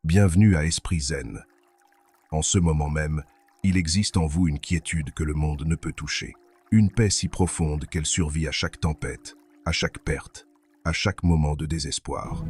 Bienvenue à Esprit Zen. En ce moment même, il existe en vous une quiétude que le monde ne peut toucher. Une paix si profonde qu'elle survit à chaque tempête, à chaque perte, à chaque moment de désespoir.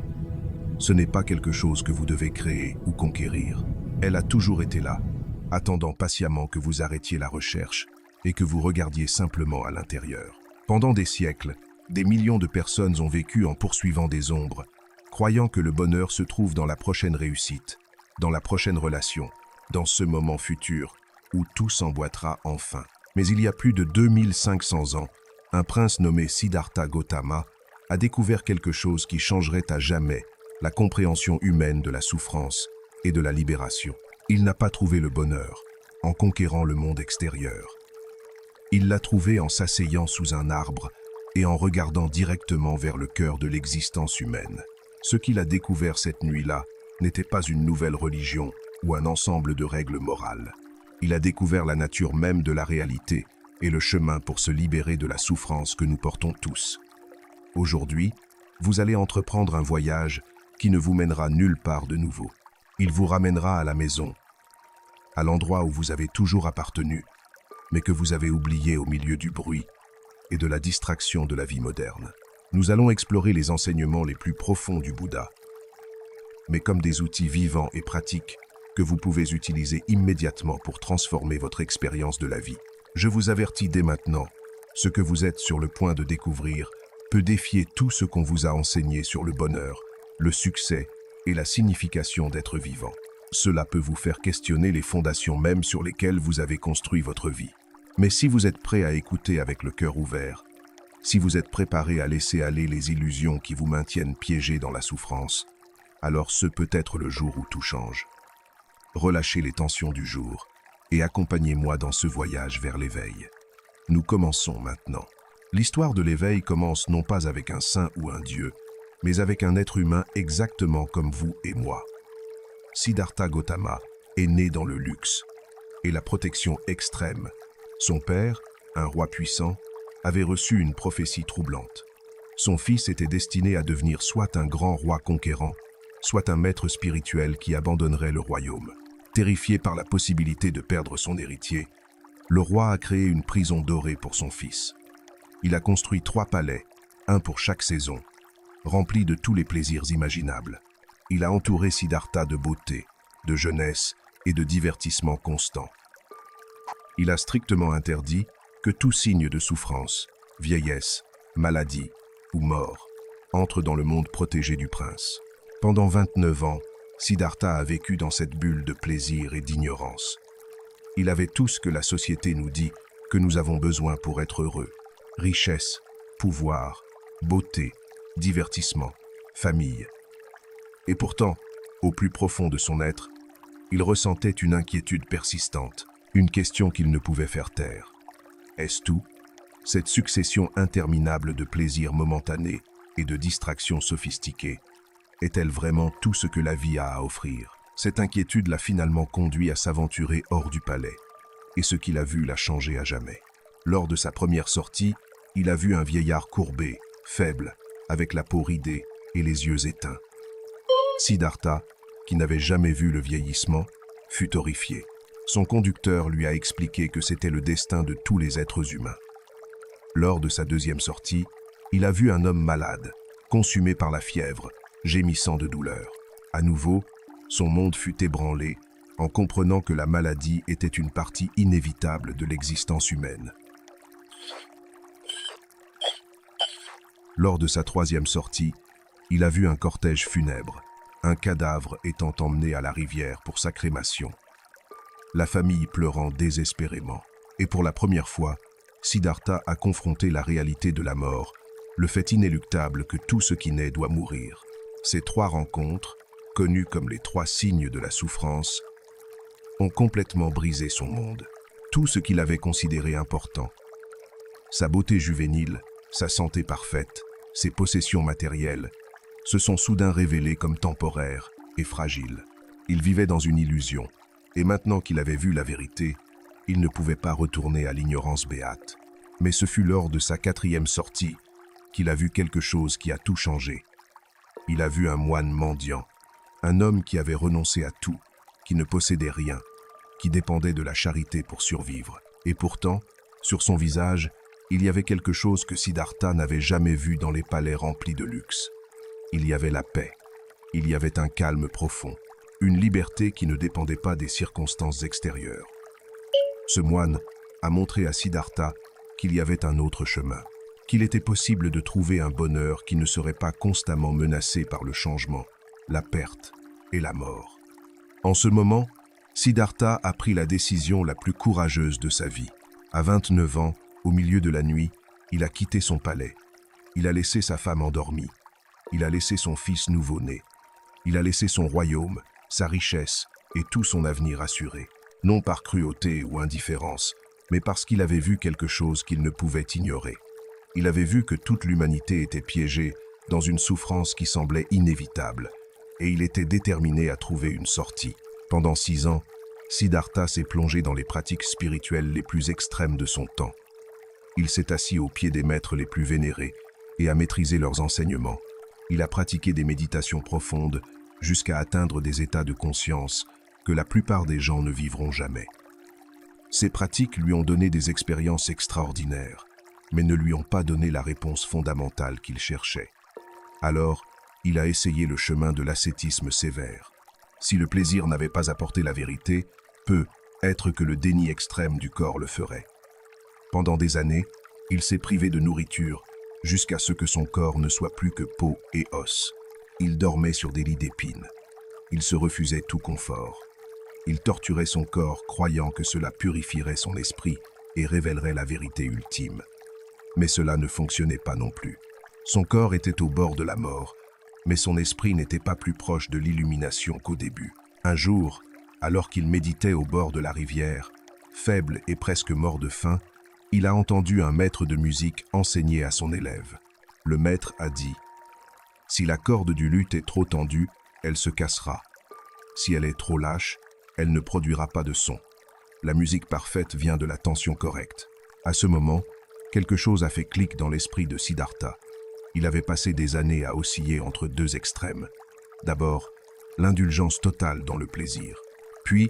Ce n'est pas quelque chose que vous devez créer ou conquérir. Elle a toujours été là, attendant patiemment que vous arrêtiez la recherche et que vous regardiez simplement à l'intérieur. Pendant des siècles, des millions de personnes ont vécu en poursuivant des ombres, croyant que le bonheur se trouve dans la prochaine réussite, dans la prochaine relation, dans ce moment futur où tout s'emboîtera enfin. Mais il y a plus de 2500 ans, un prince nommé Siddhartha Gautama a découvert quelque chose qui changerait à jamais la compréhension humaine de la souffrance et de la libération. Il n'a pas trouvé le bonheur en conquérant le monde extérieur. Il l'a trouvé en s'asseyant sous un arbre et en regardant directement vers le cœur de l'existence humaine. Ce qu'il a découvert cette nuit-là n'était pas une nouvelle religion ou un ensemble de règles morales. Il a découvert la nature même de la réalité et le chemin pour se libérer de la souffrance que nous portons tous. Aujourd'hui, vous allez entreprendre un voyage qui ne vous mènera nulle part de nouveau. Il vous ramènera à la maison, à l'endroit où vous avez toujours appartenu, mais que vous avez oublié au milieu du bruit et de la distraction de la vie moderne. Nous allons explorer les enseignements les plus profonds du Bouddha, mais comme des outils vivants et pratiques que vous pouvez utiliser immédiatement pour transformer votre expérience de la vie. Je vous avertis dès maintenant, ce que vous êtes sur le point de découvrir peut défier tout ce qu'on vous a enseigné sur le bonheur, le succès et la signification d'être vivant. Cela peut vous faire questionner les fondations mêmes sur lesquelles vous avez construit votre vie. Mais si vous êtes prêt à écouter avec le cœur ouvert, si vous êtes préparé à laisser aller les illusions qui vous maintiennent piégé dans la souffrance, alors ce peut être le jour où tout change. Relâchez les tensions du jour et accompagnez-moi dans ce voyage vers l'éveil. Nous commençons maintenant. L'histoire de l'éveil commence non pas avec un saint ou un dieu, mais avec un être humain exactement comme vous et moi. Siddhartha Gautama est né dans le luxe et la protection extrême. Son père, un roi puissant, avait reçu une prophétie troublante. Son fils était destiné à devenir soit un grand roi conquérant, soit un maître spirituel qui abandonnerait le royaume. Terrifié par la possibilité de perdre son héritier, le roi a créé une prison dorée pour son fils. Il a construit 3 palais, un pour chaque saison, remplis de tous les plaisirs imaginables. Il a entouré Siddhartha de beauté, de jeunesse et de divertissement constant. Il a strictement interdit que tout signe de souffrance, vieillesse, maladie ou mort entre dans le monde protégé du prince. Pendant 29 ans, Siddhartha a vécu dans cette bulle de plaisir et d'ignorance. Il avait tout ce que la société nous dit que nous avons besoin pour être heureux. Richesse, pouvoir, beauté, divertissement, famille. Et pourtant, au plus profond de son être, il ressentait une inquiétude persistante, une question qu'il ne pouvait faire taire. Est-ce tout? Cette succession interminable de plaisirs momentanés et de distractions sophistiquées est-elle vraiment tout ce que la vie a à offrir? Cette inquiétude l'a finalement conduit à s'aventurer hors du palais, et ce qu'il a vu l'a changé à jamais. Lors de sa première sortie, il a vu un vieillard courbé, faible, avec la peau ridée et les yeux éteints. Siddhartha, qui n'avait jamais vu le vieillissement, fut horrifié. Son conducteur lui a expliqué que c'était le destin de tous les êtres humains. Lors de sa deuxième sortie, il a vu un homme malade, consumé par la fièvre, gémissant de douleur. À nouveau, son monde fut ébranlé en comprenant que la maladie était une partie inévitable de l'existence humaine. Lors de sa troisième sortie, il a vu un cortège funèbre, un cadavre étant emmené à la rivière pour sa crémation. La famille pleurant désespérément. Et pour la première fois, Siddhartha a confronté la réalité de la mort, le fait inéluctable que tout ce qui naît doit mourir. Ces 3 rencontres, connues comme les 3 signes de la souffrance, ont complètement brisé son monde. Tout ce qu'il avait considéré important, sa beauté juvénile, sa santé parfaite, ses possessions matérielles, se sont soudain révélées comme temporaires et fragiles. Il vivait dans une illusion, et maintenant qu'il avait vu la vérité, il ne pouvait pas retourner à l'ignorance béate. Mais ce fut lors de sa 4e sortie qu'il a vu quelque chose qui a tout changé. Il a vu un moine mendiant, Un homme qui avait renoncé à tout, qui ne possédait rien, qui dépendait de la charité pour survivre. Et pourtant, sur son visage, il y avait quelque chose que Siddhartha n'avait jamais vu dans les palais remplis de luxe. Il y avait la paix, il y avait un calme profond, une liberté qui ne dépendait pas des circonstances extérieures. Ce moine a montré à Siddhartha qu'il y avait un autre chemin, qu'il était possible de trouver un bonheur qui ne serait pas constamment menacé par le changement, la perte et la mort. En ce moment, Siddhartha a pris la décision la plus courageuse de sa vie. À 29 ans, au milieu de la nuit, il a quitté son palais. Il a laissé sa femme endormie. Il a laissé son fils nouveau-né. Il a laissé son royaume, sa richesse et tout son avenir assuré. Non par cruauté ou indifférence, mais parce qu'il avait vu quelque chose qu'il ne pouvait ignorer. Il avait vu que toute l'humanité était piégée dans une souffrance qui semblait inévitable, et il était déterminé à trouver une sortie. Pendant 6 ans, Siddhartha s'est plongé dans les pratiques spirituelles les plus extrêmes de son temps. Il s'est assis aux pieds des maîtres les plus vénérés et a maîtrisé leurs enseignements. Il a pratiqué des méditations profondes jusqu'à atteindre des états de conscience que la plupart des gens ne vivront jamais. Ces pratiques lui ont donné des expériences extraordinaires, mais ne lui ont pas donné la réponse fondamentale qu'il cherchait. Alors, il a essayé le chemin de l'ascétisme sévère. Si le plaisir n'avait pas apporté la vérité, peut-être que le déni extrême du corps le ferait. Pendant des années, il s'est privé de nourriture jusqu'à ce que son corps ne soit plus que peau et os. Il dormait sur des lits d'épines. Il se refusait tout confort. Il torturait son corps croyant que cela purifierait son esprit et révélerait la vérité ultime. Mais cela ne fonctionnait pas non plus. Son corps était au bord de la mort, mais son esprit n'était pas plus proche de l'illumination qu'au début. Un jour, alors qu'il méditait au bord de la rivière, faible et presque mort de faim, il a entendu un maître de musique enseigner à son élève. Le maître a dit « Si la corde du luth est trop tendue, elle se cassera. Si elle est trop lâche, elle ne produira pas de son. La musique parfaite vient de la tension correcte. » À ce moment, quelque chose a fait clic dans l'esprit de Siddhartha. Il avait passé des années à osciller entre deux extrêmes. D'abord, l'indulgence totale dans le plaisir, puis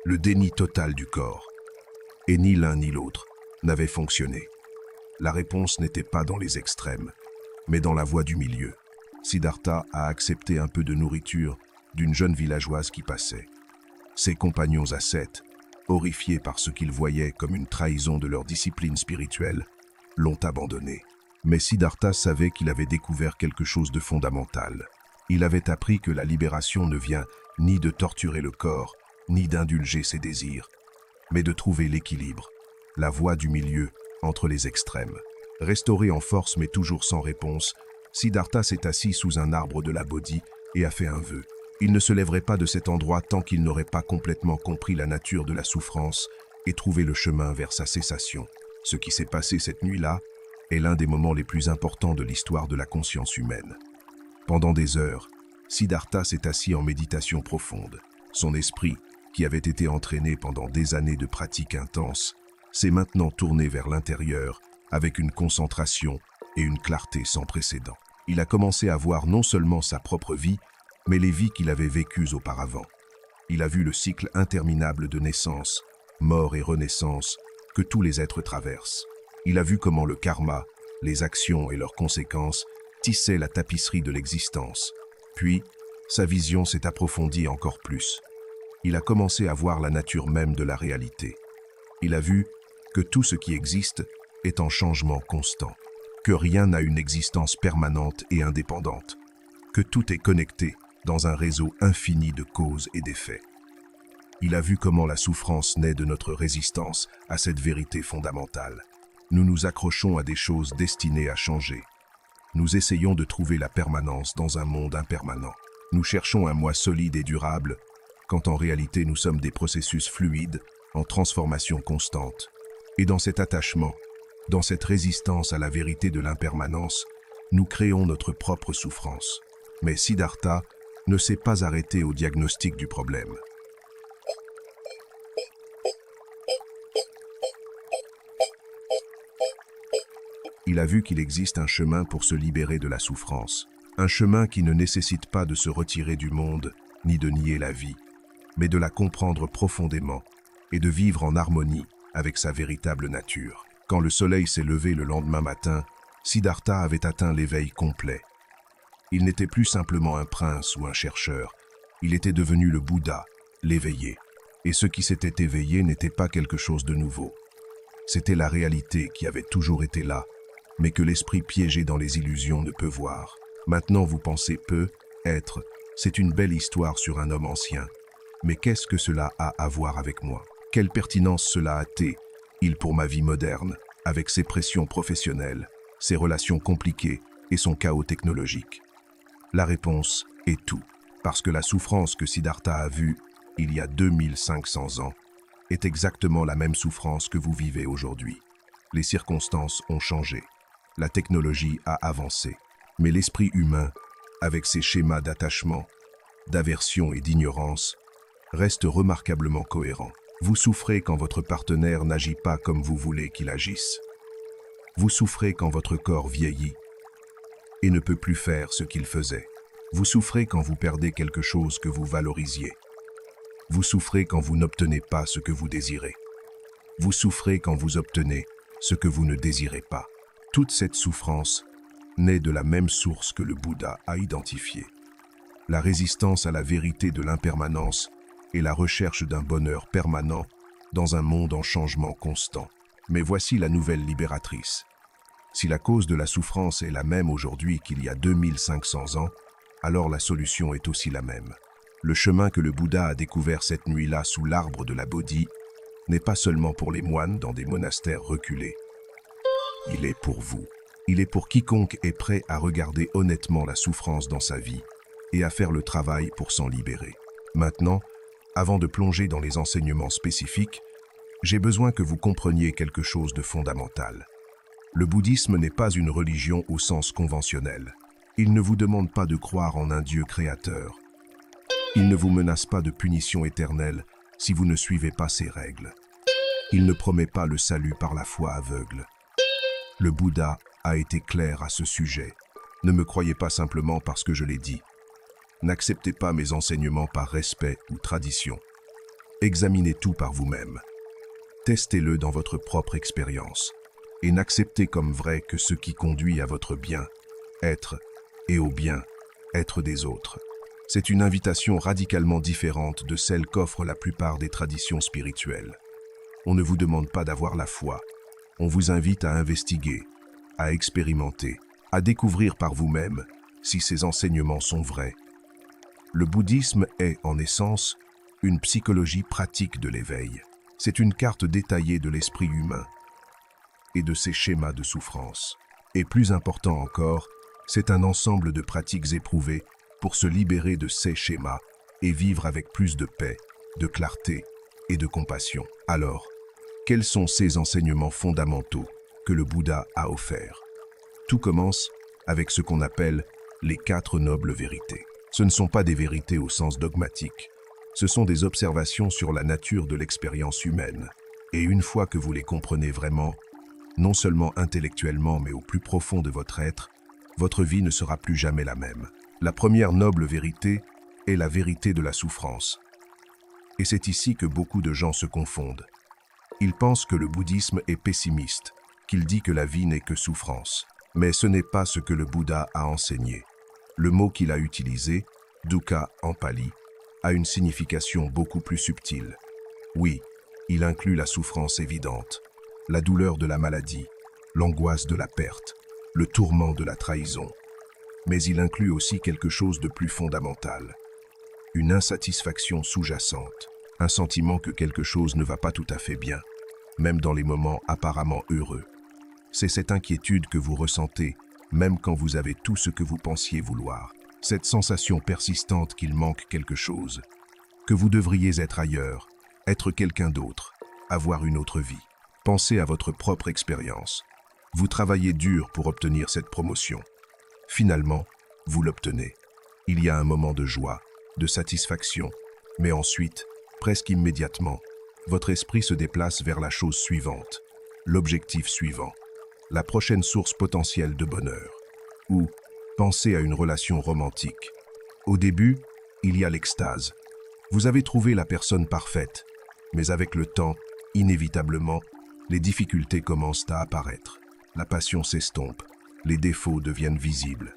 le déni total du corps. Et ni l'un ni l'autre n'avait fonctionné. La réponse n'était pas dans les extrêmes, mais dans la voie du milieu. Siddhartha a accepté un peu de nourriture d'une jeune villageoise qui passait. Ses compagnons ascètes, horrifiés par ce qu'ils voyaient comme une trahison de leur discipline spirituelle, l'ont abandonné. Mais Siddhartha savait qu'il avait découvert quelque chose de fondamental. Il avait appris que la libération ne vient ni de torturer le corps, ni d'indulger ses désirs, mais de trouver l'équilibre, la voie du milieu entre les extrêmes. Restauré en force mais toujours sans réponse, Siddhartha s'est assis sous un arbre de la Bodhi et a fait un vœu. Il ne se lèverait pas de cet endroit tant qu'il n'aurait pas complètement compris la nature de la souffrance et trouvé le chemin vers sa cessation. Ce qui s'est passé cette nuit-là est l'un des moments les plus importants de l'histoire de la conscience humaine. Pendant des heures, Siddhartha s'est assis en méditation profonde. Son esprit, qui avait été entraîné pendant des années de pratique intense, s'est maintenant tourné vers l'intérieur avec une concentration et une clarté sans précédent. Il a commencé à voir non seulement sa propre vie, mais les vies qu'il avait vécues auparavant. Il a vu le cycle interminable de naissance, mort et renaissance que tous les êtres traversent. Il a vu comment le karma, les actions et leurs conséquences tissaient la tapisserie de l'existence. Puis, sa vision s'est approfondie encore plus. Il a commencé à voir la nature même de la réalité. Il a vu que tout ce qui existe est en changement constant, que rien n'a une existence permanente et indépendante, que tout est connecté dans un réseau infini de causes et d'effets. Il a vu comment la souffrance naît de notre résistance à cette vérité fondamentale. Nous nous accrochons à des choses destinées à changer. Nous essayons de trouver la permanence dans un monde impermanent. Nous cherchons un moi solide et durable, quand en réalité nous sommes des processus fluides, en transformation constante. Et dans cet attachement, dans cette résistance à la vérité de l'impermanence, nous créons notre propre souffrance. Mais Siddhartha ne s'est pas arrêté au diagnostic du problème. Il a vu qu'il existe un chemin pour se libérer de la souffrance. Un chemin qui ne nécessite pas de se retirer du monde, ni de nier la vie, mais de la comprendre profondément et de vivre en harmonie avec sa véritable nature. Quand le soleil s'est levé le lendemain matin, Siddhartha avait atteint l'éveil complet. Il n'était plus simplement un prince ou un chercheur, il était devenu le Bouddha, l'éveillé. Et ce qui s'était éveillé n'était pas quelque chose de nouveau. C'était la réalité qui avait toujours été là, mais que l'esprit piégé dans les illusions ne peut voir. Maintenant vous pensez peu, être, c'est une belle histoire sur un homme ancien. Mais qu'est-ce que cela a à voir avec moi? Quelle pertinence cela a-t-il pour ma vie moderne, avec ses pressions professionnelles, ses relations compliquées et son chaos technologique? La réponse est tout, parce que la souffrance que Siddhartha a vue il y a 2500 ans est exactement la même souffrance que vous vivez aujourd'hui. Les circonstances ont changé, la technologie a avancé, mais l'esprit humain, avec ses schémas d'attachement, d'aversion et d'ignorance, reste remarquablement cohérent. Vous souffrez quand votre partenaire n'agit pas comme vous voulez qu'il agisse. Vous souffrez quand votre corps vieillit et ne peut plus faire ce qu'il faisait. Vous souffrez quand vous perdez quelque chose que vous valorisiez. Vous souffrez quand vous n'obtenez pas ce que vous désirez. Vous souffrez quand vous obtenez ce que vous ne désirez pas. Toute cette souffrance naît de la même source que le Bouddha a identifiée. La résistance à la vérité de l'impermanence et la recherche d'un bonheur permanent dans un monde en changement constant. Mais voici la nouvelle libératrice. Si la cause de la souffrance est la même aujourd'hui qu'il y a 2500 ans, alors la solution est aussi la même. Le chemin que le Bouddha a découvert cette nuit-là sous l'arbre de la Bodhi n'est pas seulement pour les moines dans des monastères reculés. Il est pour vous. Il est pour quiconque est prêt à regarder honnêtement la souffrance dans sa vie et à faire le travail pour s'en libérer. Maintenant, avant de plonger dans les enseignements spécifiques, j'ai besoin que vous compreniez quelque chose de fondamental. Le bouddhisme n'est pas une religion au sens conventionnel. Il ne vous demande pas de croire en un Dieu créateur. Il ne vous menace pas de punition éternelle si vous ne suivez pas ses règles. Il ne promet pas le salut par la foi aveugle. Le Bouddha a été clair à ce sujet. Ne me croyez pas simplement parce que je l'ai dit. N'acceptez pas mes enseignements par respect ou tradition. Examinez tout par vous-même. Testez-le dans votre propre expérience. Et n'acceptez comme vrai que ce qui conduit à votre bien-être et au bien-être des autres. C'est une invitation radicalement différente de celle qu'offrent la plupart des traditions spirituelles. On ne vous demande pas d'avoir la foi. On vous invite à investiguer, à expérimenter, à découvrir par vous-même si ces enseignements sont vrais. Le bouddhisme est, en essence, une psychologie pratique de l'éveil. C'est une carte détaillée de l'esprit humain et de ses schémas de souffrance. Et plus important encore, c'est un ensemble de pratiques éprouvées pour se libérer de ces schémas et vivre avec plus de paix, de clarté et de compassion. Alors, quels sont ces enseignements fondamentaux que le Bouddha a offerts? Tout commence avec ce qu'on appelle les 4 nobles vérités. Ce ne sont pas des vérités au sens dogmatique, ce sont des observations sur la nature de l'expérience humaine. Et une fois que vous les comprenez vraiment, non seulement intellectuellement mais au plus profond de votre être, votre vie ne sera plus jamais la même. La première noble vérité est la vérité de la souffrance. Et c'est ici que beaucoup de gens se confondent. Ils pensent que le bouddhisme est pessimiste, qu'il dit que la vie n'est que souffrance. Mais ce n'est pas ce que le Bouddha a enseigné. Le mot qu'il a utilisé, dukkha en pali, a une signification beaucoup plus subtile. Oui, il inclut la souffrance évidente, la douleur de la maladie, l'angoisse de la perte, le tourment de la trahison. Mais il inclut aussi quelque chose de plus fondamental. Une insatisfaction sous-jacente, un sentiment que quelque chose ne va pas tout à fait bien, même dans les moments apparemment heureux. C'est cette inquiétude que vous ressentez, même quand vous avez tout ce que vous pensiez vouloir. Cette sensation persistante qu'il manque quelque chose, que vous devriez être ailleurs, être quelqu'un d'autre, avoir une autre vie. Pensez à votre propre expérience. Vous travaillez dur pour obtenir cette promotion. Finalement, vous l'obtenez. Il y a un moment de joie, de satisfaction, mais ensuite, presque immédiatement, votre esprit se déplace vers la chose suivante, l'objectif suivant, la prochaine source potentielle de bonheur. Ou, pensez à une relation romantique. Au début, il y a l'extase. Vous avez trouvé la personne parfaite, mais avec le temps, inévitablement, les difficultés commencent à apparaître. La passion s'estompe, les défauts deviennent visibles.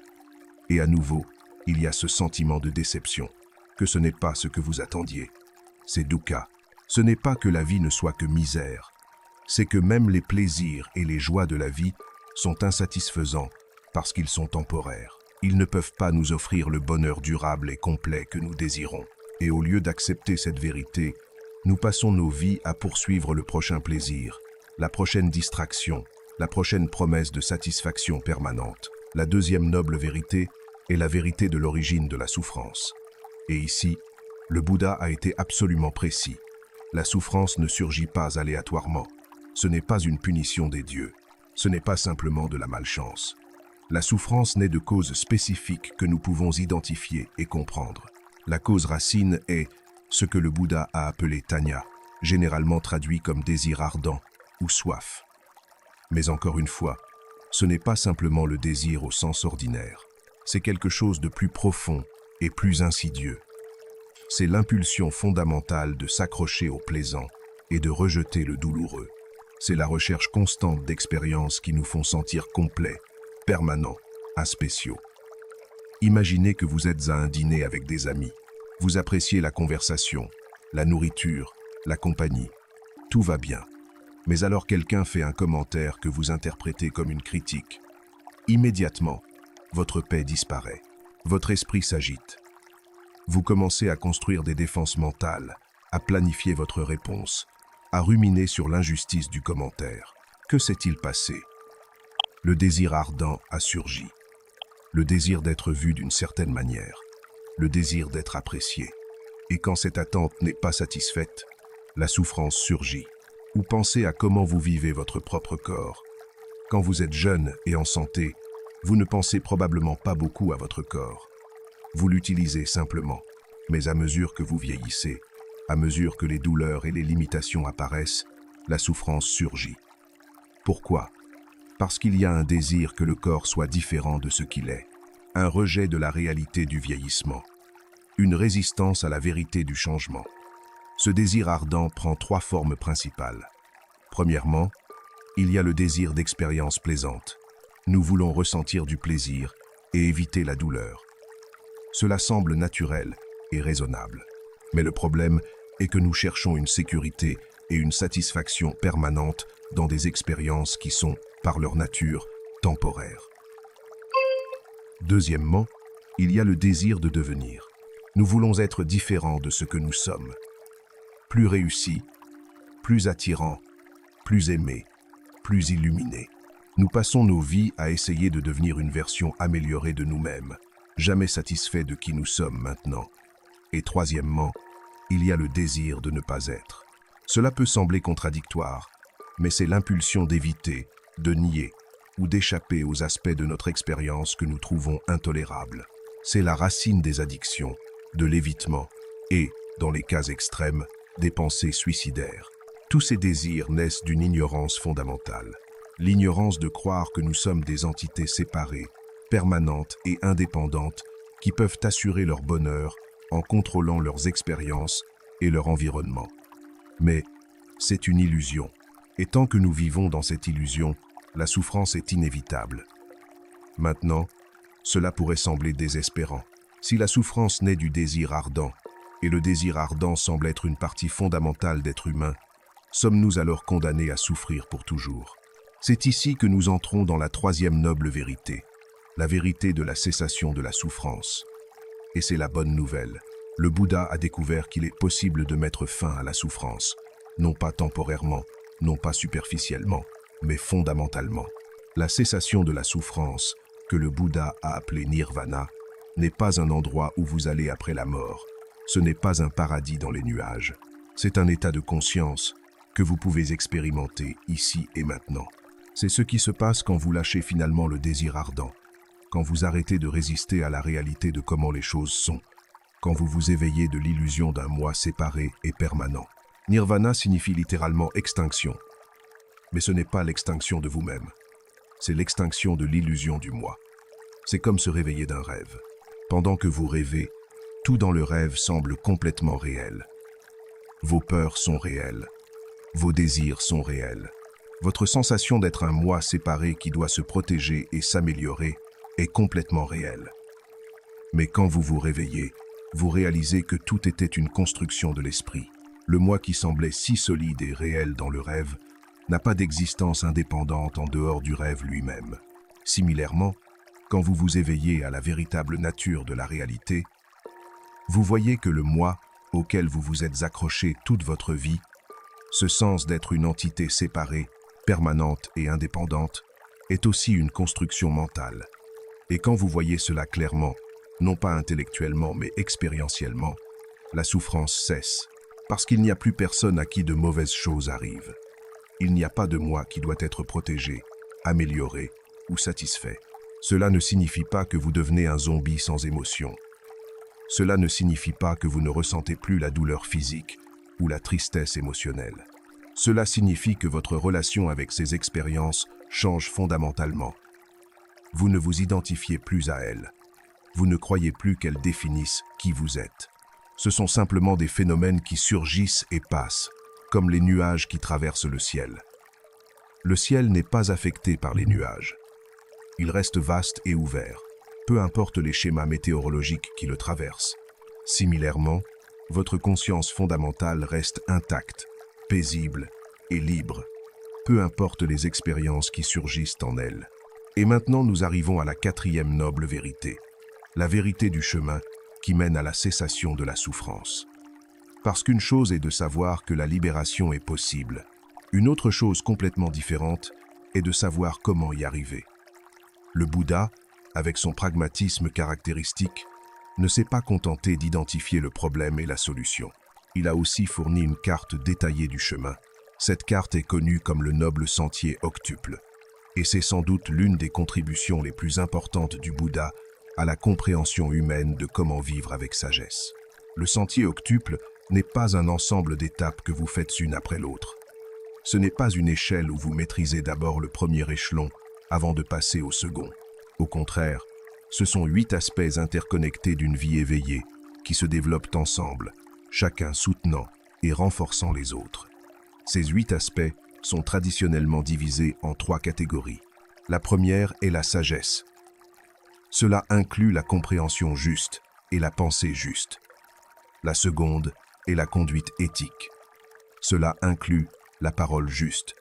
Et à nouveau, il y a ce sentiment de déception, que ce n'est pas ce que vous attendiez. C'est dukkha. Ce n'est pas que la vie ne soit que misère, c'est que même les plaisirs et les joies de la vie sont insatisfaisants parce qu'ils sont temporaires. Ils ne peuvent pas nous offrir le bonheur durable et complet que nous désirons. Et au lieu d'accepter cette vérité, nous passons nos vies à poursuivre le prochain plaisir, la prochaine distraction, la prochaine promesse de satisfaction permanente. La deuxième noble vérité est la vérité de l'origine de la souffrance. Et ici, le Bouddha a été absolument précis. La souffrance ne surgit pas aléatoirement. Ce n'est pas une punition des dieux. Ce n'est pas simplement de la malchance. La souffrance naît de causes spécifiques que nous pouvons identifier et comprendre. La cause racine est ce que le Bouddha a appelé tanya, généralement traduit comme désir ardent ou soif. Mais encore une fois, ce n'est pas simplement le désir au sens ordinaire. C'est quelque chose de plus profond et plus insidieux. C'est l'impulsion fondamentale de s'accrocher au plaisant et de rejeter le douloureux. C'est la recherche constante d'expériences qui nous font sentir complets, permanents, spéciaux. Imaginez que vous êtes à un dîner avec des amis. Vous appréciez la conversation, la nourriture, la compagnie. Tout va bien. Mais alors quelqu'un fait un commentaire que vous interprétez comme une critique. Immédiatement, votre paix disparaît. Votre esprit s'agite. Vous commencez à construire des défenses mentales, à planifier votre réponse, à ruminer sur l'injustice du commentaire. Que s'est-il passé? Le désir ardent a surgi. Le désir d'être vu d'une certaine manière. Le désir d'être apprécié. Et quand cette attente n'est pas satisfaite, la souffrance surgit. Ou pensez à comment vous vivez votre propre corps. Quand vous êtes jeune et en santé, vous ne pensez probablement pas beaucoup à votre corps. Vous l'utilisez simplement. Mais à mesure que vous vieillissez, à mesure que les douleurs et les limitations apparaissent, la souffrance surgit. Pourquoi? Parce qu'il y a un désir que le corps soit différent de ce qu'il est. Un rejet de la réalité du vieillissement. Une résistance à la vérité du changement. Ce désir ardent prend 3 formes principales. Premièrement, il y a le désir d'expérience plaisante. Nous voulons ressentir du plaisir et éviter la douleur. Cela semble naturel et raisonnable. Mais le problème est que nous cherchons une sécurité et une satisfaction permanente dans des expériences qui sont, par leur nature, temporaires. Deuxièmement, il y a le désir de devenir. Nous voulons être différents de ce que nous sommes. Plus réussis, plus attirants, plus aimés, plus illuminés. Nous passons nos vies à essayer de devenir une version améliorée de nous-mêmes, jamais satisfaits de qui nous sommes maintenant. Et troisièmement, il y a le désir de ne pas être. Cela peut sembler contradictoire, mais c'est l'impulsion d'éviter, de nier ou d'échapper aux aspects de notre expérience que nous trouvons intolérables. C'est la racine des addictions, de l'évitement et, dans les cas extrêmes, des pensées suicidaires. Tous ces désirs naissent d'une ignorance fondamentale. L'ignorance de croire que nous sommes des entités séparées, permanentes et indépendantes qui peuvent assurer leur bonheur en contrôlant leurs expériences et leur environnement. Mais c'est une illusion. Et tant que nous vivons dans cette illusion, la souffrance est inévitable. Maintenant, cela pourrait sembler désespérant. Si la souffrance naît du désir ardent, et le désir ardent semble être une partie fondamentale d'être humain, sommes-nous alors condamnés à souffrir pour toujours? C'est ici que nous entrons dans la troisième noble vérité, la vérité de la cessation de la souffrance. Et c'est la bonne nouvelle. Le Bouddha a découvert qu'il est possible de mettre fin à la souffrance, non pas temporairement, non pas superficiellement, mais fondamentalement. La cessation de la souffrance, que le Bouddha a appelée nirvana, n'est pas un endroit où vous allez après la mort. Ce n'est pas un paradis dans les nuages. C'est un état de conscience que vous pouvez expérimenter ici et maintenant. C'est ce qui se passe quand vous lâchez finalement le désir ardent, quand vous arrêtez de résister à la réalité de comment les choses sont, quand vous vous éveillez de l'illusion d'un moi séparé et permanent. Nirvana signifie littéralement extinction. Mais ce n'est pas l'extinction de vous-même. C'est l'extinction de l'illusion du moi. C'est comme se réveiller d'un rêve. Pendant que vous rêvez, Tout dans le rêve semble complètement réel. Vos peurs sont réelles. Vos désirs sont réels. Votre sensation d'être un moi séparé qui doit se protéger et s'améliorer est complètement réelle. Mais quand vous vous réveillez, vous réalisez que tout était une construction de l'esprit. Le moi qui semblait si solide et réel dans le rêve n'a pas d'existence indépendante en dehors du rêve lui-même. Similairement, quand vous vous éveillez à la véritable nature de la réalité, vous voyez que le moi, auquel vous vous êtes accroché toute votre vie, ce sens d'être une entité séparée, permanente et indépendante, est aussi une construction mentale. Et quand vous voyez cela clairement, non pas intellectuellement mais expérientiellement, la souffrance cesse, parce qu'il n'y a plus personne à qui de mauvaises choses arrivent. Il n'y a pas de moi qui doit être protégé, amélioré ou satisfait. Cela ne signifie pas que vous devenez un zombie sans émotion. Cela ne signifie pas que vous ne ressentez plus la douleur physique ou la tristesse émotionnelle. Cela signifie que votre relation avec ces expériences change fondamentalement. Vous ne vous identifiez plus à elles. Vous ne croyez plus qu'elles définissent qui vous êtes. Ce sont simplement des phénomènes qui surgissent et passent, comme les nuages qui traversent le ciel. Le ciel n'est pas affecté par les nuages. Il reste vaste et ouvert, peu importe les schémas météorologiques qui le traversent. Similairement, votre conscience fondamentale reste intacte, paisible et libre, peu importe les expériences qui surgissent en elle. Et maintenant nous arrivons à la quatrième noble vérité, la vérité du chemin qui mène à la cessation de la souffrance. Parce qu'une chose est de savoir que la libération est possible, une autre chose complètement différente est de savoir comment y arriver. Le Bouddha, avec son pragmatisme caractéristique, ne s'est pas contenté d'identifier le problème et la solution. Il a aussi fourni une carte détaillée du chemin. Cette carte est connue comme le noble sentier octuple. Et c'est sans doute l'une des contributions les plus importantes du Bouddha à la compréhension humaine de comment vivre avec sagesse. Le sentier octuple n'est pas un ensemble d'étapes que vous faites une après l'autre. Ce n'est pas une échelle où vous maîtrisez d'abord le premier échelon avant de passer au second. Au contraire, ce sont 8 aspects interconnectés d'une vie éveillée qui se développent ensemble, chacun soutenant et renforçant les autres. Ces 8 aspects sont traditionnellement divisés en 3 catégories. La première est la sagesse. Cela inclut la compréhension juste et la pensée juste. La seconde est la conduite éthique. Cela inclut la parole juste,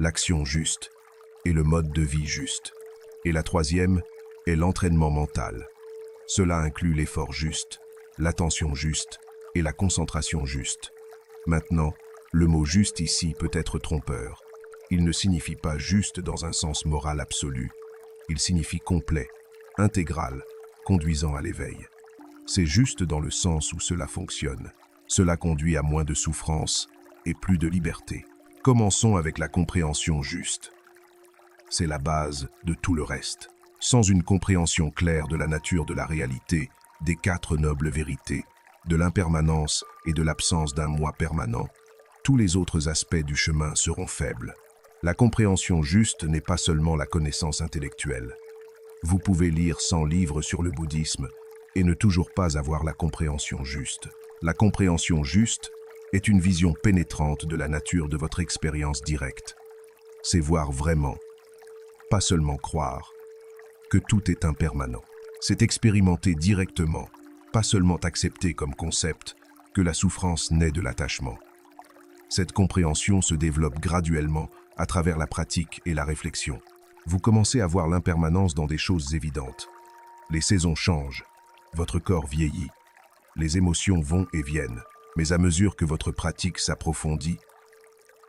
l'action juste et le mode de vie juste. Et la troisième est l'entraînement mental. Cela inclut l'effort juste, l'attention juste et la concentration juste. Maintenant, le mot « juste » ici peut être trompeur. Il ne signifie pas juste dans un sens moral absolu. Il signifie complet, intégral, conduisant à l'éveil. C'est juste dans le sens où cela fonctionne. Cela conduit à moins de souffrance et plus de liberté. Commençons avec la compréhension juste. C'est la base de tout le reste. Sans une compréhension claire de la nature de la réalité, des 4 nobles vérités, de l'impermanence et de l'absence d'un moi permanent, tous les autres aspects du chemin seront faibles. La compréhension juste n'est pas seulement la connaissance intellectuelle. Vous pouvez lire 100 livres sur le bouddhisme et ne toujours pas avoir la compréhension juste. La compréhension juste est une vision pénétrante de la nature de votre expérience directe. C'est voir vraiment, pas seulement croire, que tout est impermanent. C'est expérimenter directement, pas seulement accepter comme concept, que la souffrance naît de l'attachement. Cette compréhension se développe graduellement à travers la pratique et la réflexion. Vous commencez à voir l'impermanence dans des choses évidentes. Les saisons changent, votre corps vieillit, les émotions vont et viennent, mais à mesure que votre pratique s'approfondit,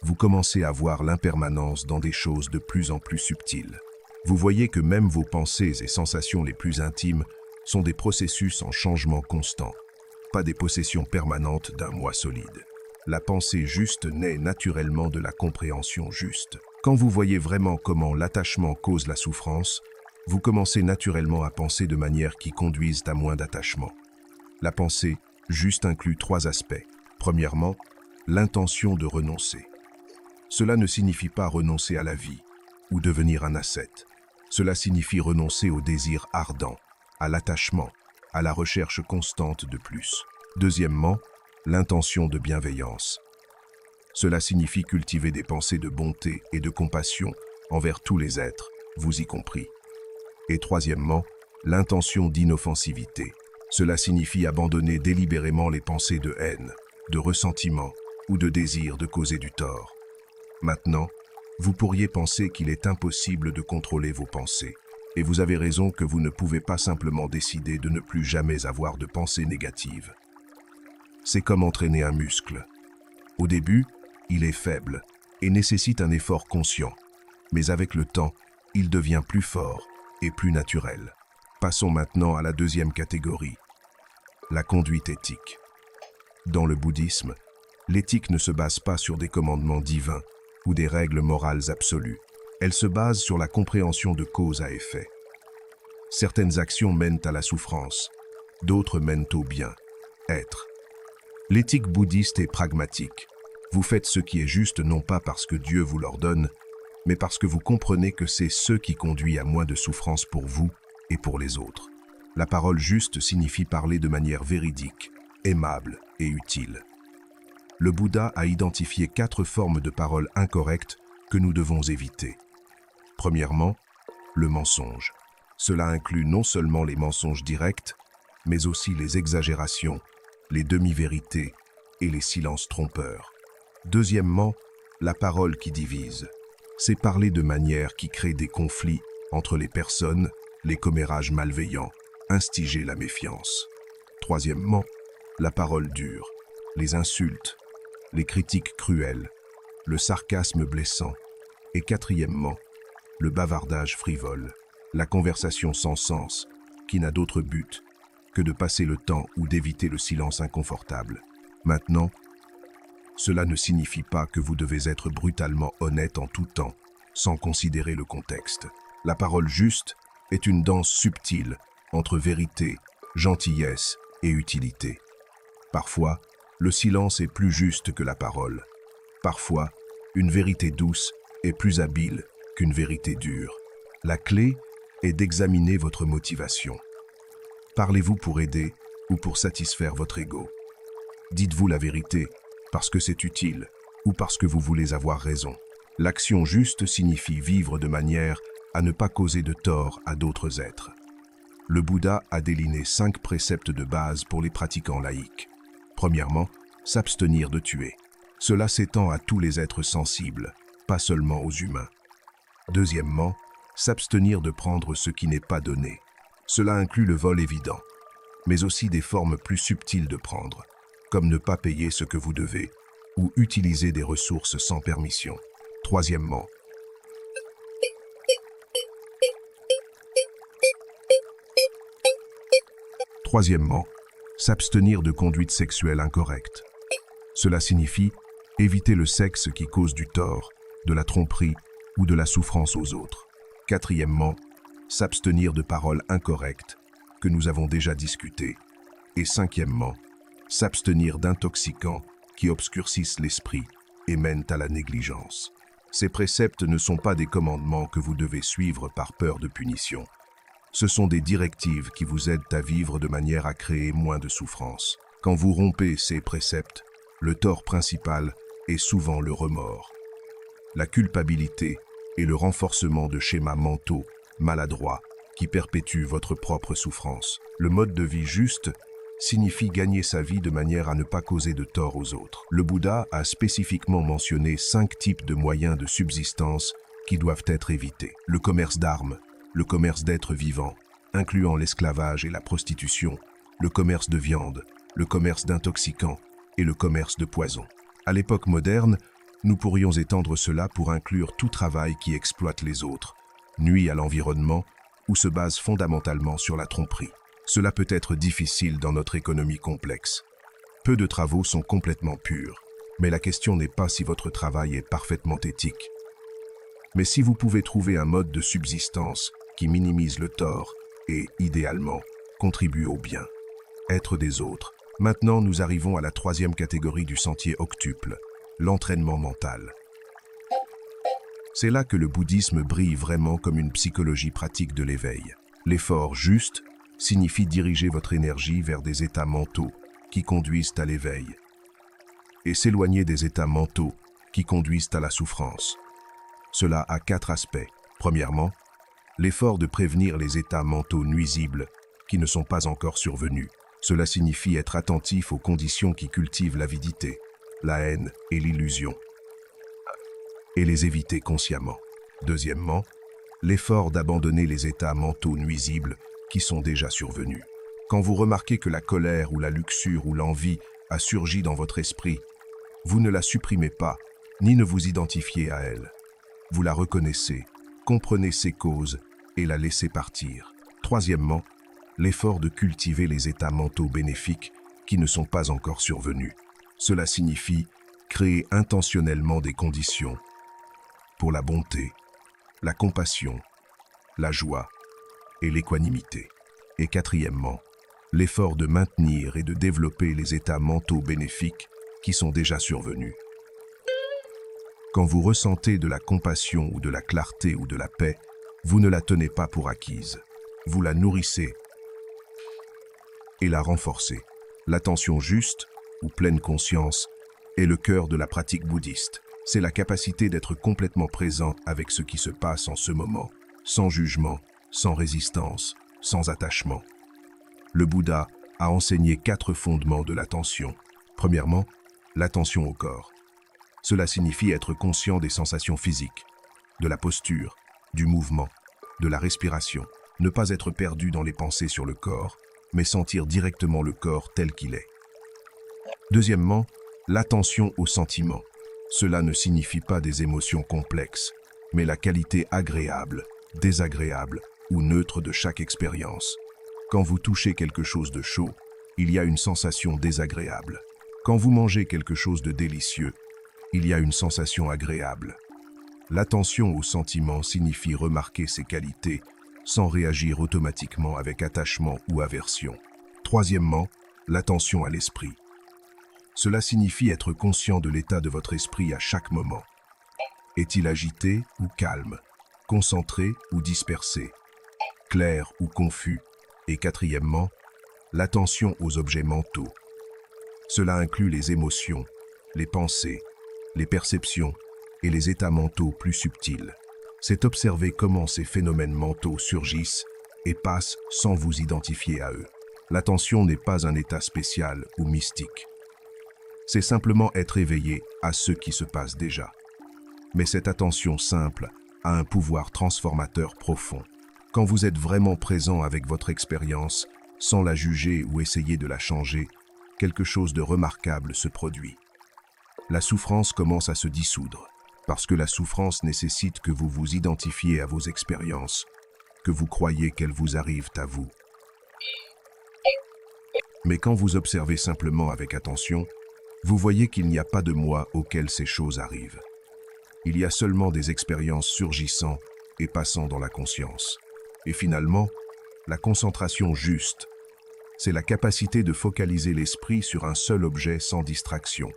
vous commencez à voir l'impermanence dans des choses de plus en plus subtiles. Vous voyez que même vos pensées et sensations les plus intimes sont des processus en changement constant, pas des possessions permanentes d'un moi solide. La pensée juste naît naturellement de la compréhension juste. Quand vous voyez vraiment comment l'attachement cause la souffrance, vous commencez naturellement à penser de manière qui conduise à moins d'attachement. La pensée juste inclut 3 aspects. Premièrement, l'intention de renoncer. Cela ne signifie pas renoncer à la vie ou devenir un ascète. Cela signifie renoncer au désir ardent, à l'attachement, à la recherche constante de plus. Deuxièmement, l'intention de bienveillance. Cela signifie cultiver des pensées de bonté et de compassion envers tous les êtres, vous y compris. Et troisièmement, l'intention d'inoffensivité. Cela signifie abandonner délibérément les pensées de haine, de ressentiment ou de désir de causer du tort. Maintenant, vous pourriez penser qu'il est impossible de contrôler vos pensées. Et vous avez raison que vous ne pouvez pas simplement décider de ne plus jamais avoir de pensées négatives. C'est comme entraîner un muscle. Au début, il est faible et nécessite un effort conscient. Mais avec le temps, il devient plus fort et plus naturel. Passons maintenant à la deuxième catégorie, la conduite éthique. Dans le bouddhisme, l'éthique ne se base pas sur des commandements divins ou des règles morales absolues. Elle se base sur la compréhension de cause à effet. Certaines actions mènent à la souffrance, d'autres mènent au bien, être. L'éthique bouddhiste est pragmatique. Vous faites ce qui est juste non pas parce que Dieu vous l'ordonne, mais parce que vous comprenez que c'est ce qui conduit à moins de souffrance pour vous et pour les autres. La parole juste signifie parler de manière véridique, aimable et utile. Le Bouddha a identifié 4 formes de paroles incorrectes que nous devons éviter. Premièrement, le mensonge. Cela inclut non seulement les mensonges directs, mais aussi les exagérations, les demi-vérités et les silences trompeurs. Deuxièmement, la parole qui divise. C'est parler de manière qui crée des conflits entre les personnes, les commérages malveillants, instiger la méfiance. Troisièmement, la parole dure, les insultes, les critiques cruelles, le sarcasme blessant. Et quatrièmement, le bavardage frivole, la conversation sans sens, qui n'a d'autre but que de passer le temps ou d'éviter le silence inconfortable. Maintenant, cela ne signifie pas que vous devez être brutalement honnête en tout temps, sans considérer le contexte. La parole juste est une danse subtile entre vérité, gentillesse et utilité. Parfois, le silence est plus juste que la parole. Parfois, une vérité douce est plus habile qu'une vérité dure. La clé est d'examiner votre motivation. Parlez-vous pour aider ou pour satisfaire votre ego? Dites-vous la vérité parce que c'est utile ou parce que vous voulez avoir raison? L'action juste signifie vivre de manière à ne pas causer de tort à d'autres êtres. Le Bouddha a déliné 5 préceptes de base pour les pratiquants laïcs. Premièrement, s'abstenir de tuer. Cela s'étend à tous les êtres sensibles, pas seulement aux humains. Deuxièmement, s'abstenir de prendre ce qui n'est pas donné. Cela inclut le vol évident, mais aussi des formes plus subtiles de prendre, comme ne pas payer ce que vous devez ou utiliser des ressources sans permission. Troisièmement, s'abstenir de conduite sexuelle incorrecte. Cela signifie éviter le sexe qui cause du tort, de la tromperie ou de la souffrance aux autres. Quatrièmement, s'abstenir de paroles incorrectes que nous avons déjà discutées. Et cinquièmement, s'abstenir d'intoxicants qui obscurcissent l'esprit et mènent à la négligence. Ces préceptes ne sont pas des commandements que vous devez suivre par peur de punition. Ce sont des directives qui vous aident à vivre de manière à créer moins de souffrance. Quand vous rompez ces préceptes, le tort principal est souvent le remords, la culpabilité et le renforcement de schémas mentaux maladroits qui perpétuent votre propre souffrance. Le mode de vie juste signifie gagner sa vie de manière à ne pas causer de tort aux autres. Le Bouddha a spécifiquement mentionné 5 types de moyens de subsistance qui doivent être évités. Le commerce d'armes, le commerce d'êtres vivants, incluant l'esclavage et la prostitution, le commerce de viande, le commerce d'intoxicants et le commerce de poison. À l'époque moderne, nous pourrions étendre cela pour inclure tout travail qui exploite les autres, nuit à l'environnement ou se base fondamentalement sur la tromperie. Cela peut être difficile dans notre économie complexe. Peu de travaux sont complètement purs, mais la question n'est pas si votre travail est parfaitement éthique. Mais si vous pouvez trouver un mode de subsistance qui minimise le tort et, idéalement, contribue au bien, être des autres. Maintenant, nous arrivons à la 3e catégorie du sentier octuple, l'entraînement mental. C'est là que le bouddhisme brille vraiment comme une psychologie pratique de l'éveil. L'effort juste signifie diriger votre énergie vers des états mentaux qui conduisent à l'éveil et s'éloigner des états mentaux qui conduisent à la souffrance. Cela a 4 aspects. Premièrement, l'effort de prévenir les états mentaux nuisibles qui ne sont pas encore survenus. Cela signifie être attentif aux conditions qui cultivent l'avidité, la haine et l'illusion, et les éviter consciemment. Deuxièmement, l'effort d'abandonner les états mentaux nuisibles qui sont déjà survenus. Quand vous remarquez que la colère ou la luxure ou l'envie a surgi dans votre esprit, vous ne la supprimez pas, ni ne vous identifiez à elle. Vous la reconnaissez, comprenez ses causes et la laissez partir. Troisièmement, l'effort de cultiver les états mentaux bénéfiques qui ne sont pas encore survenus. Cela signifie créer intentionnellement des conditions pour la bonté, la compassion, la joie et l'équanimité. Et quatrièmement, l'effort de maintenir et de développer les états mentaux bénéfiques qui sont déjà survenus. Quand vous ressentez de la compassion ou de la clarté ou de la paix, vous ne la tenez pas pour acquise. Vous la nourrissez et la renforcez. L'attention juste ou pleine conscience est le cœur de la pratique bouddhiste. C'est la capacité d'être complètement présent avec ce qui se passe en ce moment, sans jugement, sans résistance, sans attachement. Le Bouddha a enseigné 4 fondements de l'attention. Premièrement, l'attention au corps. Cela signifie être conscient des sensations physiques, de la posture, du mouvement, de la respiration. Ne pas être perdu dans les pensées sur le corps, mais sentir directement le corps tel qu'il est. Deuxièmement, l'attention aux sentiments. Cela ne signifie pas des émotions complexes, mais la qualité agréable, désagréable ou neutre de chaque expérience. Quand vous touchez quelque chose de chaud, il y a une sensation désagréable. Quand vous mangez quelque chose de délicieux, il y a une sensation agréable. L'attention aux sentiments signifie remarquer ces qualités sans réagir automatiquement avec attachement ou aversion. Troisièmement, l'attention à l'esprit. Cela signifie être conscient de l'état de votre esprit à chaque moment. Est-il agité ou calme, concentré ou dispersé, clair ou confus? Et quatrièmement, l'attention aux objets mentaux. Cela inclut les émotions, les pensées, les perceptions et les états mentaux plus subtils. C'est observer comment ces phénomènes mentaux surgissent et passent sans vous identifier à eux. L'attention n'est pas un état spécial ou mystique. C'est simplement être éveillé à ce qui se passe déjà. Mais cette attention simple a un pouvoir transformateur profond. Quand vous êtes vraiment présent avec votre expérience, sans la juger ou essayer de la changer, quelque chose de remarquable se produit. La souffrance commence à se dissoudre, parce que la souffrance nécessite que vous vous identifiez à vos expériences, que vous croyez qu'elles vous arrivent à vous. Mais quand vous observez simplement avec attention, vous voyez qu'il n'y a pas de moi auquel ces choses arrivent. Il y a seulement des expériences surgissant et passant dans la conscience. Et finalement, la concentration juste, c'est la capacité de focaliser l'esprit sur un seul objet sans distraction.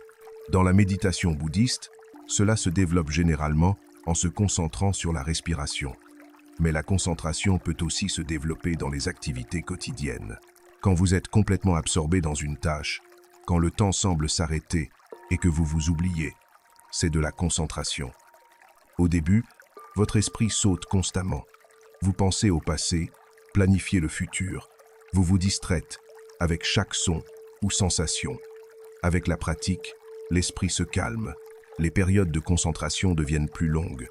Dans la méditation bouddhiste, cela se développe généralement en se concentrant sur la respiration. Mais la concentration peut aussi se développer dans les activités quotidiennes. Quand vous êtes complètement absorbé dans une tâche, quand le temps semble s'arrêter et que vous vous oubliez, c'est de la concentration. Au début, votre esprit saute constamment. Vous pensez au passé, planifiez le futur, vous vous distraites avec chaque son ou sensation. Avec la pratique, l'esprit se calme, les périodes de concentration deviennent plus longues,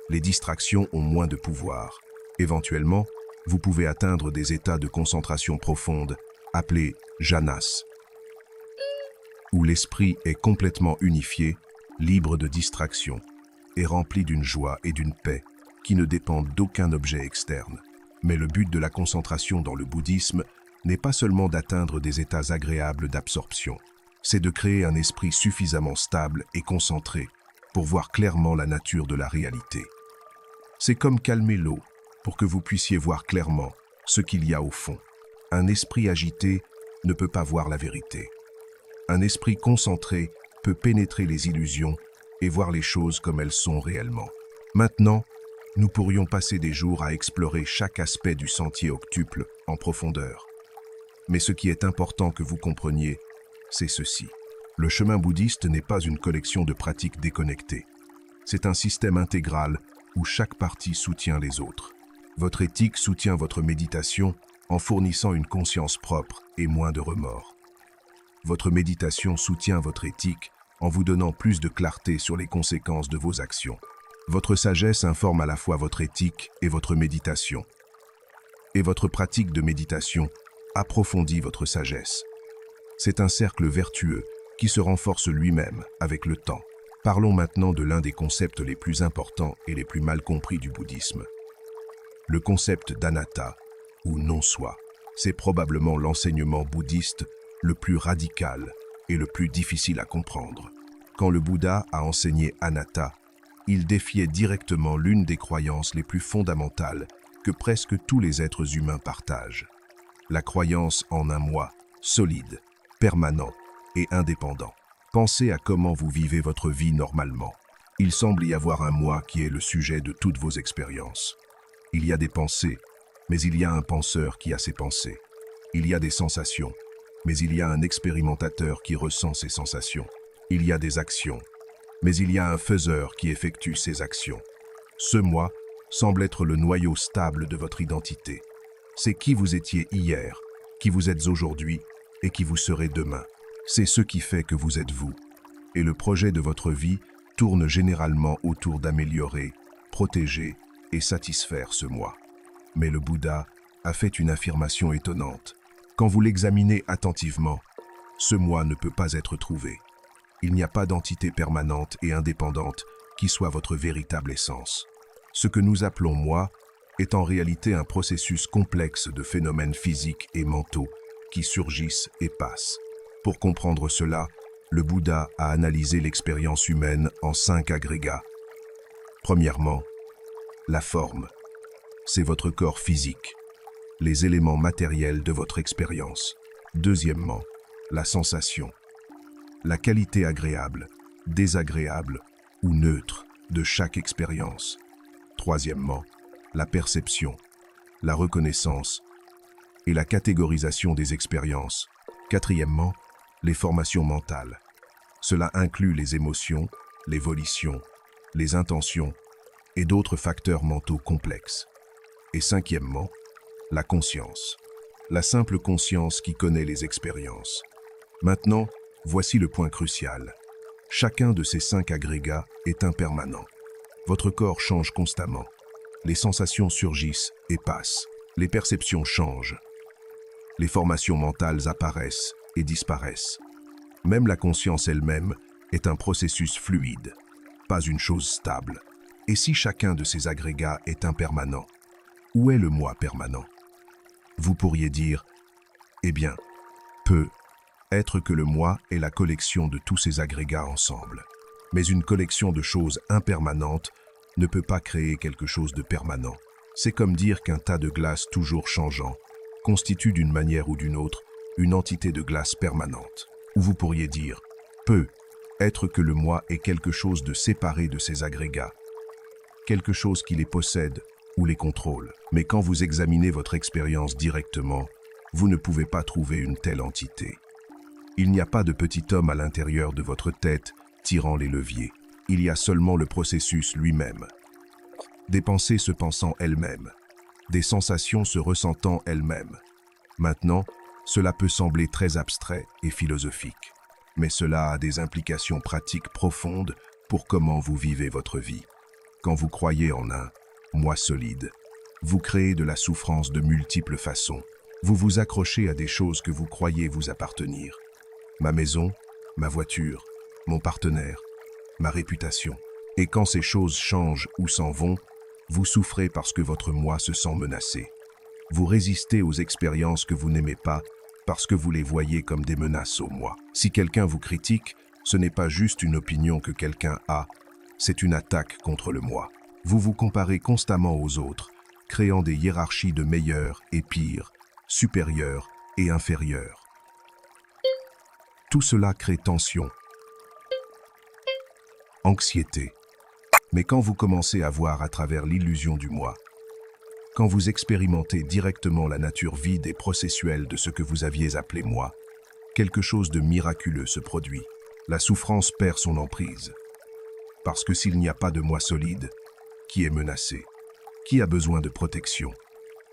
les distractions ont moins de pouvoir. Éventuellement, vous pouvez atteindre des états de concentration profonde, appelés jhanas, où l'esprit est complètement unifié, libre de distraction, et rempli d'une joie et d'une paix qui ne dépendent d'aucun objet externe. Mais le but de la concentration dans le bouddhisme n'est pas seulement d'atteindre des états agréables d'absorption, c'est de créer un esprit suffisamment stable et concentré pour voir clairement la nature de la réalité. C'est comme calmer l'eau pour que vous puissiez voir clairement ce qu'il y a au fond. Un esprit agité ne peut pas voir la vérité. Un esprit concentré peut pénétrer les illusions et voir les choses comme elles sont réellement. Maintenant, Nous pourrions passer des jours à explorer chaque aspect du sentier octuple en profondeur. Mais ce qui est important que vous compreniez, c'est ceci. Le chemin bouddhiste n'est pas une collection de pratiques déconnectées. C'est un système intégral où chaque partie soutient les autres. Votre éthique soutient votre méditation en fournissant une conscience propre et moins de remords. Votre méditation soutient votre éthique en vous donnant plus de clarté sur les conséquences de vos actions. Votre sagesse informe à la fois votre éthique et votre méditation. Et votre pratique de méditation approfondit votre sagesse. C'est un cercle vertueux qui se renforce lui-même avec le temps. Parlons maintenant de l'un des concepts les plus importants et les plus mal compris du bouddhisme. Le concept d'anatta, ou non-soi. C'est probablement l'enseignement bouddhiste le plus radical et le plus difficile à comprendre. Quand le Bouddha a enseigné anatta, il défiait directement l'une des croyances les plus fondamentales que presque tous les êtres humains partagent. La croyance en un moi, solide, permanent et indépendant. Pensez à comment vous vivez votre vie normalement. Il semble y avoir un moi qui est le sujet de toutes vos expériences. Il y a des pensées, mais il y a un penseur qui a ses pensées. Il y a des sensations, mais il y a un expérimentateur qui ressent ces sensations. Il y a des actions, mais il y a un faiseur qui effectue ces actions. Ce moi semble être le noyau stable de votre identité. C'est qui vous étiez hier, qui vous êtes aujourd'hui et qui vous serez demain. C'est ce qui fait que vous êtes vous. Et le projet de votre vie tourne généralement autour d'améliorer, protéger et satisfaire ce moi. Mais le Bouddha a fait une affirmation étonnante. Quand vous l'examinez attentivement, ce moi ne peut pas être trouvé. Il n'y a pas d'entité permanente et indépendante qui soit votre véritable essence. Ce que nous appelons moi est en réalité un processus complexe de phénomènes physiques et mentaux qui surgissent et passent. Pour comprendre cela, le Bouddha a analysé l'expérience humaine en 5 agrégats. Premièrement, la forme. C'est votre corps physique, les éléments matériels de votre expérience. Deuxièmement, la sensation. La qualité agréable, désagréable ou neutre de chaque expérience. Troisièmement, la perception, la reconnaissance et la catégorisation des expériences. Quatrièmement, les formations mentales. Cela inclut les émotions, les volitions, les intentions et d'autres facteurs mentaux complexes. Et cinquièmement, la conscience. La simple conscience qui connaît les expériences. Maintenant, voici le point crucial. Chacun de ces 5 agrégats est impermanent. Votre corps change constamment. Les sensations surgissent et passent. Les perceptions changent. Les formations mentales apparaissent et disparaissent. Même la conscience elle-même est un processus fluide, pas une chose stable. Et si chacun de ces agrégats est impermanent, où est le moi permanent? Vous pourriez dire, eh bien, peut être que le moi est la collection de tous ces agrégats ensemble. Mais une collection de choses impermanentes ne peut pas créer quelque chose de permanent. C'est comme dire qu'un tas de glace toujours changeant constitue d'une manière ou d'une autre une entité de glace permanente. Ou vous pourriez dire, peut être que le moi est quelque chose de séparé de ces agrégats, quelque chose qui les possède ou les contrôle. Mais quand vous examinez votre expérience directement, vous ne pouvez pas trouver une telle entité. Il n'y a pas de petit homme à l'intérieur de votre tête tirant les leviers. Il y a seulement le processus lui-même. Des pensées se pensant elles-mêmes, des sensations se ressentant elles-mêmes. Maintenant, cela peut sembler très abstrait et philosophique, mais cela a des implications pratiques profondes pour comment vous vivez votre vie. Quand vous croyez en un moi solide, vous créez de la souffrance de multiples façons. Vous vous accrochez à des choses que vous croyez vous appartenir. Ma maison, ma voiture, mon partenaire, ma réputation. Et quand ces choses changent ou s'en vont, vous souffrez parce que votre moi se sent menacé. Vous résistez aux expériences que vous n'aimez pas parce que vous les voyez comme des menaces au moi. Si quelqu'un vous critique, ce n'est pas juste une opinion que quelqu'un a, c'est une attaque contre le moi. Vous vous comparez constamment aux autres, créant des hiérarchies de meilleurs et pires, supérieurs et inférieurs. Tout cela crée tension, anxiété, Mais quand vous commencez à voir à travers l'illusion du moi, quand vous expérimentez directement la nature vide et processuelle de ce que vous aviez appelé moi, quelque chose de miraculeux se produit. La souffrance perd son emprise. Parce que s'il n'y a pas de moi solide, qui est menacé? Qui a besoin de protection?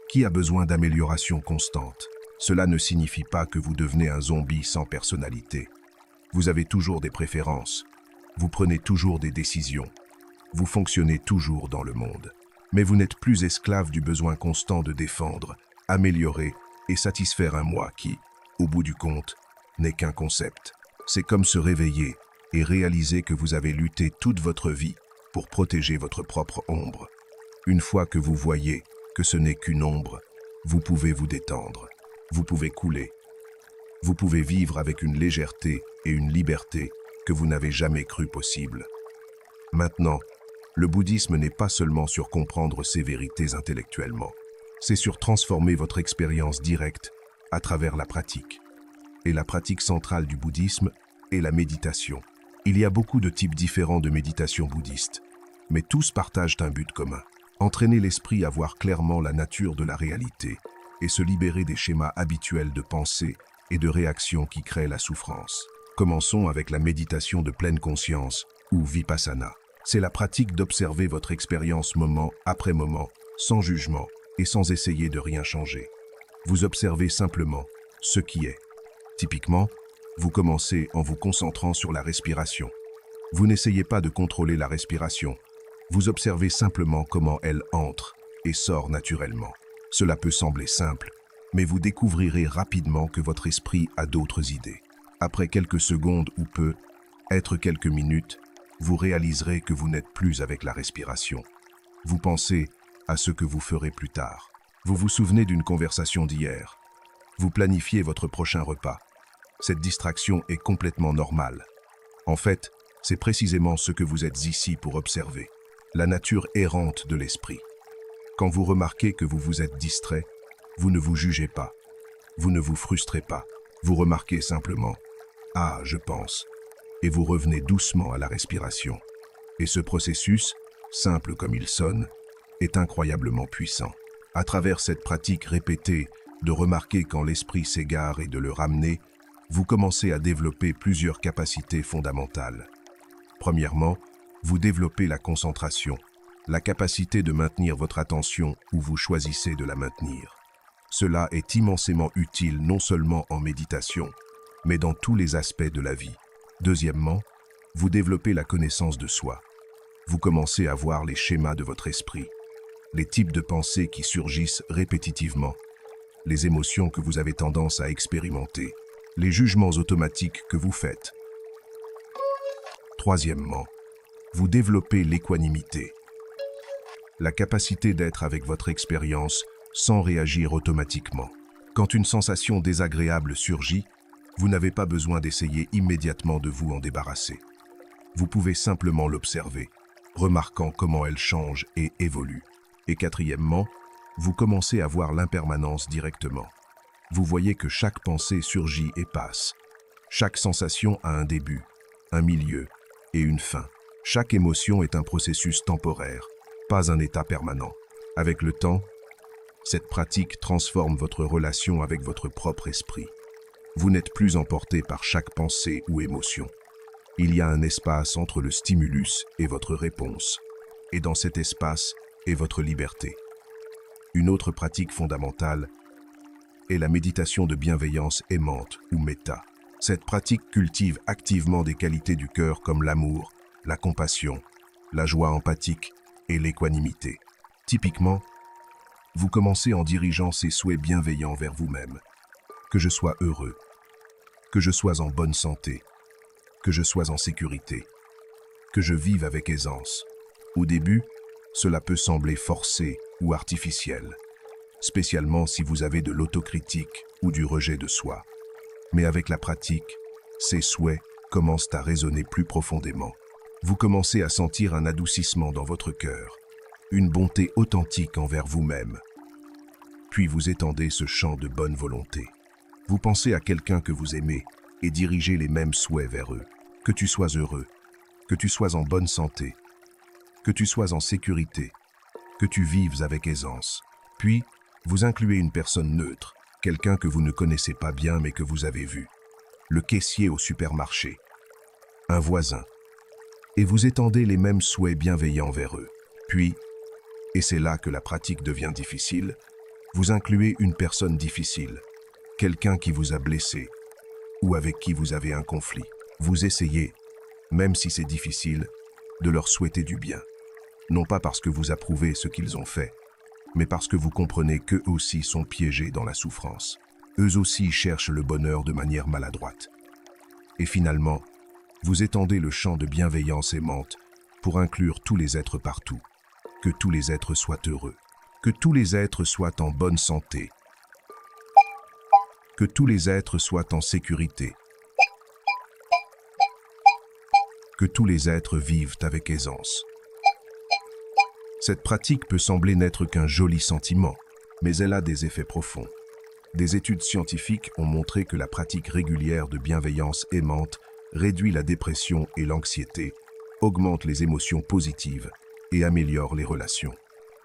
Qui a besoin d'amélioration constante? Cela ne signifie pas que vous devenez un zombie sans personnalité. Vous avez toujours des préférences. Vous prenez toujours des décisions. Vous fonctionnez toujours dans le monde. Mais vous n'êtes plus esclave du besoin constant de défendre, améliorer et satisfaire un moi qui, au bout du compte, n'est qu'un concept. C'est comme se réveiller et réaliser que vous avez lutté toute votre vie pour protéger votre propre ombre. Une fois que vous voyez que ce n'est qu'une ombre, vous pouvez vous détendre. Vous pouvez couler. Vous pouvez vivre avec une légèreté et une liberté que vous n'avez jamais cru possible. Maintenant, le bouddhisme n'est pas seulement sur comprendre ces vérités intellectuellement. C'est sur transformer votre expérience directe à travers la pratique. Et la pratique centrale du bouddhisme est la méditation. Il y a beaucoup de types différents de méditation bouddhiste, mais tous partagent un but commun. Entraîner l'esprit à voir clairement la nature de la réalité et se libérer des schémas habituels de pensée et de réaction qui créent la souffrance. Commençons avec la méditation de pleine conscience, ou vipassana. C'est la pratique d'observer votre expérience moment après moment, sans jugement et sans essayer de rien changer. Vous observez simplement ce qui est. Typiquement, vous commencez en vous concentrant sur la respiration. Vous n'essayez pas de contrôler la respiration. Vous observez simplement comment elle entre et sort naturellement. Cela peut sembler simple, mais vous découvrirez rapidement que votre esprit a d'autres idées. Après quelques secondes ou peut-être quelques minutes, vous réaliserez que vous n'êtes plus avec la respiration. Vous pensez à ce que vous ferez plus tard. Vous vous souvenez d'une conversation d'hier. Vous planifiez votre prochain repas. Cette distraction est complètement normale. En fait, c'est précisément ce que vous êtes ici pour observer. La nature errante de l'esprit. Quand vous remarquez que vous vous êtes distrait, vous ne vous jugez pas. Vous ne vous frustrez pas. Vous remarquez simplement « Ah, je pense » et vous revenez doucement à la respiration. Et ce processus, simple comme il sonne, est incroyablement puissant. À travers cette pratique répétée de remarquer quand l'esprit s'égare et de le ramener, vous commencez à développer plusieurs capacités fondamentales. Premièrement, vous développez la concentration, la capacité de maintenir votre attention où vous choisissez de la maintenir. Cela est immensément utile non seulement en méditation, mais dans tous les aspects de la vie. Deuxièmement, vous développez la connaissance de soi. Vous commencez à voir les schémas de votre esprit, les types de pensées qui surgissent répétitivement, les émotions que vous avez tendance à expérimenter, les jugements automatiques que vous faites. Troisièmement, vous développez l'équanimité, la capacité d'être avec votre expérience sans réagir automatiquement. Quand une sensation désagréable surgit, vous n'avez pas besoin d'essayer immédiatement de vous en débarrasser. Vous pouvez simplement l'observer, remarquant comment elle change et évolue. Et quatrièmement, vous commencez à voir l'impermanence directement. Vous voyez que chaque pensée surgit et passe. Chaque sensation a un début, un milieu et une fin. Chaque émotion est un processus temporaire, pas un état permanent. Avec le temps, cette pratique transforme votre relation avec votre propre esprit. Vous n'êtes plus emporté par chaque pensée ou émotion. Il y a un espace entre le stimulus et votre réponse. Et dans cet espace est votre liberté. Une autre pratique fondamentale est la méditation de bienveillance aimante ou méta. Cette pratique cultive activement des qualités du cœur comme l'amour, la compassion, la joie empathique et l'équanimité. Typiquement, vous commencez en dirigeant ces souhaits bienveillants vers vous-même. Que je sois heureux, que je sois en bonne santé, que je sois en sécurité, que je vive avec aisance. Au début, cela peut sembler forcé ou artificiel, spécialement si vous avez de l'autocritique ou du rejet de soi. Mais avec la pratique, ces souhaits commencent à résonner plus profondément. Vous commencez à sentir un adoucissement dans votre cœur, une bonté authentique envers vous-même. Puis vous étendez ce champ de bonne volonté. Vous pensez à quelqu'un que vous aimez et dirigez les mêmes souhaits vers eux. Que tu sois heureux, que tu sois en bonne santé, que tu sois en sécurité, que tu vives avec aisance. Puis, vous incluez une personne neutre, quelqu'un que vous ne connaissez pas bien mais que vous avez vu. Le caissier au supermarché, un voisin. Et vous étendez les mêmes souhaits bienveillants vers eux. Puis, et c'est là que la pratique devient difficile, vous incluez une personne difficile, quelqu'un qui vous a blessé ou avec qui vous avez un conflit. Vous essayez, même si c'est difficile, de leur souhaiter du bien. Non pas parce que vous approuvez ce qu'ils ont fait, mais parce que vous comprenez qu'eux aussi sont piégés dans la souffrance. Eux aussi cherchent le bonheur de manière maladroite. Et finalement, vous étendez le champ de bienveillance aimante pour inclure tous les êtres partout. Que tous les êtres soient heureux. Que tous les êtres soient en bonne santé. Que tous les êtres soient en sécurité. Que tous les êtres vivent avec aisance. Cette pratique peut sembler n'être qu'un joli sentiment, mais elle a des effets profonds. Des études scientifiques ont montré que la pratique régulière de bienveillance aimante réduit la dépression et l'anxiété, augmente les émotions positives et améliore les relations.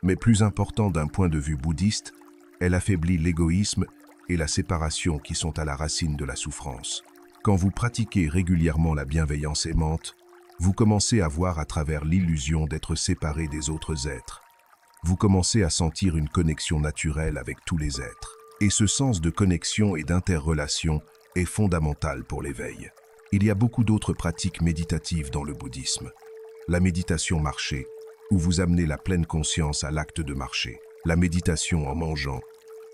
Mais plus important d'un point de vue bouddhiste, elle affaiblit l'égoïsme et la séparation qui sont à la racine de la souffrance. Quand vous pratiquez régulièrement la bienveillance aimante, vous commencez à voir à travers l'illusion d'être séparé des autres êtres. Vous commencez à sentir une connexion naturelle avec tous les êtres. Et ce sens de connexion et d'interrelation est fondamental pour l'éveil. Il y a beaucoup d'autres pratiques méditatives dans le bouddhisme. La méditation marchée, où vous amenez la pleine conscience à l'acte de marcher. La méditation en mangeant,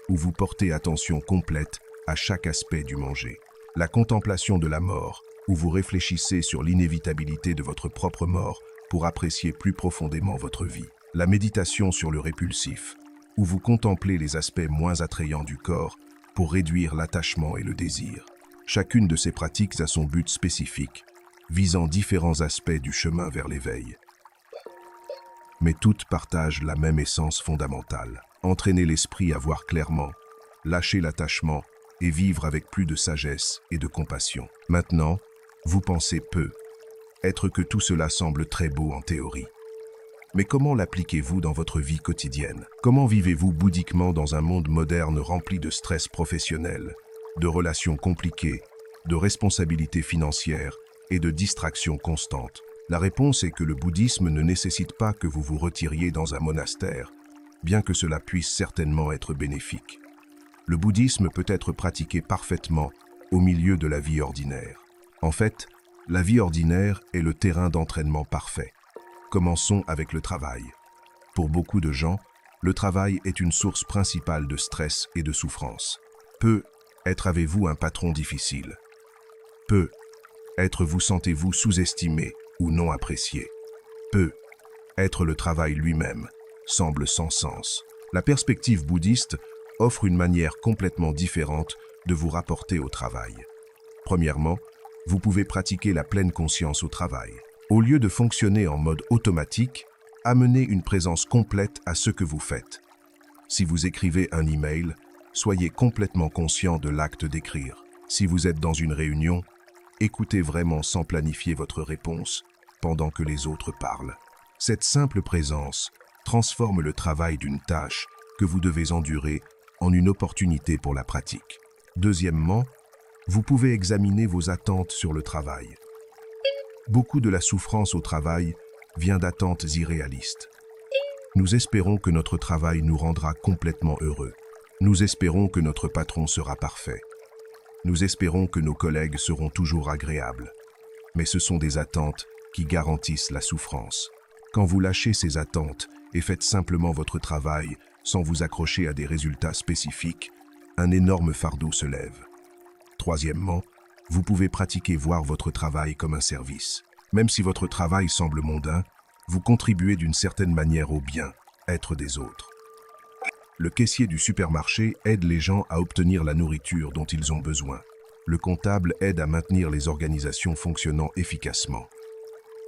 où vous portez attention complète à chaque aspect du manger. La contemplation de la mort, où vous réfléchissez sur l'inévitabilité de votre propre mort pour apprécier plus profondément votre vie. La méditation sur le répulsif, où vous contemplez les aspects moins attrayants du corps pour réduire l'attachement et le désir. Chacune de ces pratiques a son but spécifique, visant différents aspects du chemin vers l'éveil. Mais toutes partagent la même essence fondamentale. Entraîner l'esprit à voir clairement, lâcher l'attachement et vivre avec plus de sagesse et de compassion. Maintenant, vous pensez peu. Être que tout cela semble très beau en théorie. Mais comment l'appliquez-vous dans votre vie quotidienne? Comment vivez-vous bouddhiquement dans un monde moderne rempli de stress professionnel, de relations compliquées, de responsabilités financières et de distractions constantes? La réponse est que le bouddhisme ne nécessite pas que vous vous retiriez dans un monastère, bien que cela puisse certainement être bénéfique. Le bouddhisme peut être pratiqué parfaitement au milieu de la vie ordinaire. En fait, la vie ordinaire est le terrain d'entraînement parfait. Commençons avec le travail. Pour beaucoup de gens, le travail est une source principale de stress et de souffrance. Peut-être avez-vous un patron difficile. Peut-être vous sentez-vous sous-estimé ou non apprécié. Peut-être le travail lui-même semble sans sens. La perspective bouddhiste offre une manière complètement différente de vous rapporter au travail. Premièrement, vous pouvez pratiquer la pleine conscience au travail. Au lieu de fonctionner en mode automatique, amenez une présence complète à ce que vous faites. Si vous écrivez un email, soyez complètement conscient de l'acte d'écrire. Si vous êtes dans une réunion, écoutez vraiment sans planifier votre réponse pendant que les autres parlent. Cette simple présence transforme le travail d'une tâche que vous devez endurer en une opportunité pour la pratique. Deuxièmement, vous pouvez examiner vos attentes sur le travail. Beaucoup de la souffrance au travail vient d'attentes irréalistes. Nous espérons que notre travail nous rendra complètement heureux. Nous espérons que notre patron sera parfait. Nous espérons que nos collègues seront toujours agréables. Mais ce sont des attentes qui garantissent la souffrance. Quand vous lâchez ces attentes et faites simplement votre travail sans vous accrocher à des résultats spécifiques, un énorme fardeau se lève. Troisièmement, vous pouvez pratiquer voir votre travail comme un service. Même si votre travail semble mondain, vous contribuez d'une certaine manière au bien-être des autres. Le caissier du supermarché aide les gens à obtenir la nourriture dont ils ont besoin. Le comptable aide à maintenir les organisations fonctionnant efficacement.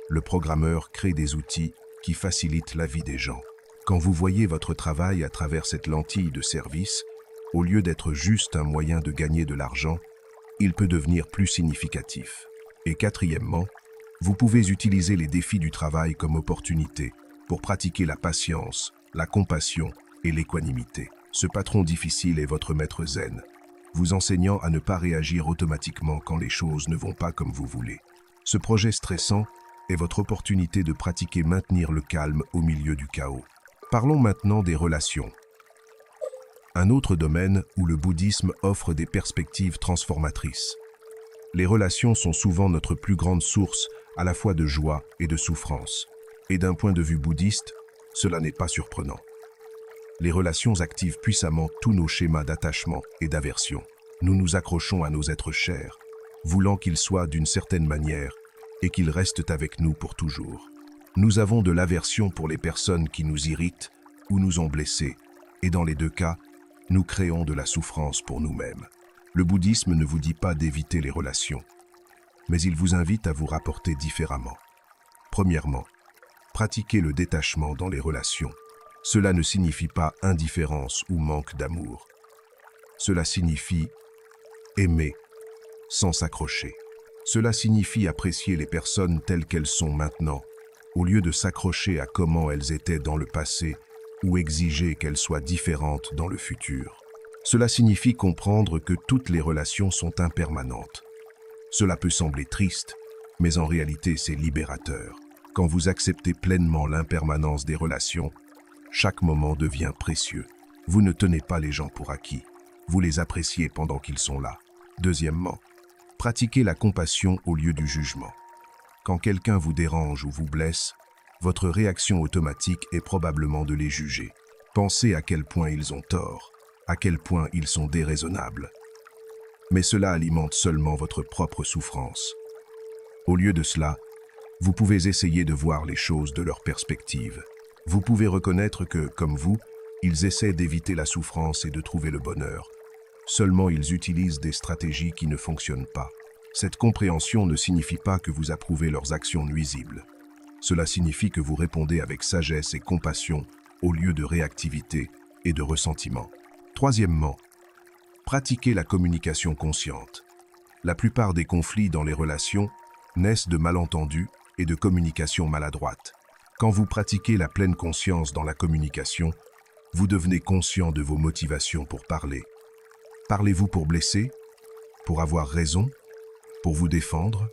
Le programmeur crée des outils qui facilitent la vie des gens. Quand vous voyez votre travail à travers cette lentille de service, au lieu d'être juste un moyen de gagner de l'argent, il peut devenir plus significatif. Et quatrièmement, vous pouvez utiliser les défis du travail comme opportunité pour pratiquer la patience, la compassion et l'équanimité. Ce patron difficile est votre maître zen, vous enseignant à ne pas réagir automatiquement quand les choses ne vont pas comme vous voulez. Ce projet stressant est votre opportunité de pratiquer maintenir le calme au milieu du chaos. Parlons maintenant des relations. Un autre domaine où le bouddhisme offre des perspectives transformatrices. Les relations sont souvent notre plus grande source à la fois de joie et de souffrance. Et d'un point de vue bouddhiste, cela n'est pas surprenant. Les relations activent puissamment tous nos schémas d'attachement et d'aversion. Nous nous accrochons à nos êtres chers, voulant qu'ils soient d'une certaine manière et qu'ils restent avec nous pour toujours. Nous avons de l'aversion pour les personnes qui nous irritent ou nous ont blessés, et dans les deux cas, nous créons de la souffrance pour nous-mêmes. Le bouddhisme ne vous dit pas d'éviter les relations, mais il vous invite à vous rapporter différemment. Premièrement, pratiquez le détachement dans les relations. Cela ne signifie pas indifférence ou manque d'amour. Cela signifie aimer sans s'accrocher. Cela signifie apprécier les personnes telles qu'elles sont maintenant, au lieu de s'accrocher à comment elles étaient dans le passé ou exiger qu'elles soient différentes dans le futur. Cela signifie comprendre que toutes les relations sont impermanentes. Cela peut sembler triste, mais en réalité c'est libérateur. Quand vous acceptez pleinement l'impermanence des relations, chaque moment devient précieux. Vous ne tenez pas les gens pour acquis. Vous les appréciez pendant qu'ils sont là. Deuxièmement, pratiquez la compassion au lieu du jugement. Quand quelqu'un vous dérange ou vous blesse, votre réaction automatique est probablement de les juger. Pensez à quel point ils ont tort, à quel point ils sont déraisonnables. Mais cela alimente seulement votre propre souffrance. Au lieu de cela, vous pouvez essayer de voir les choses de leur perspective. Vous pouvez reconnaître que, comme vous, ils essaient d'éviter la souffrance et de trouver le bonheur. Seulement ils utilisent des stratégies qui ne fonctionnent pas. Cette compréhension ne signifie pas que vous approuvez leurs actions nuisibles. Cela signifie que vous répondez avec sagesse et compassion au lieu de réactivité et de ressentiment. Troisièmement, pratiquez la communication consciente. La plupart des conflits dans les relations naissent de malentendus et de communication maladroite. Quand vous pratiquez la pleine conscience dans la communication, vous devenez conscient de vos motivations pour parler. Parlez-vous pour blesser? Pour avoir raison? Pour vous défendre?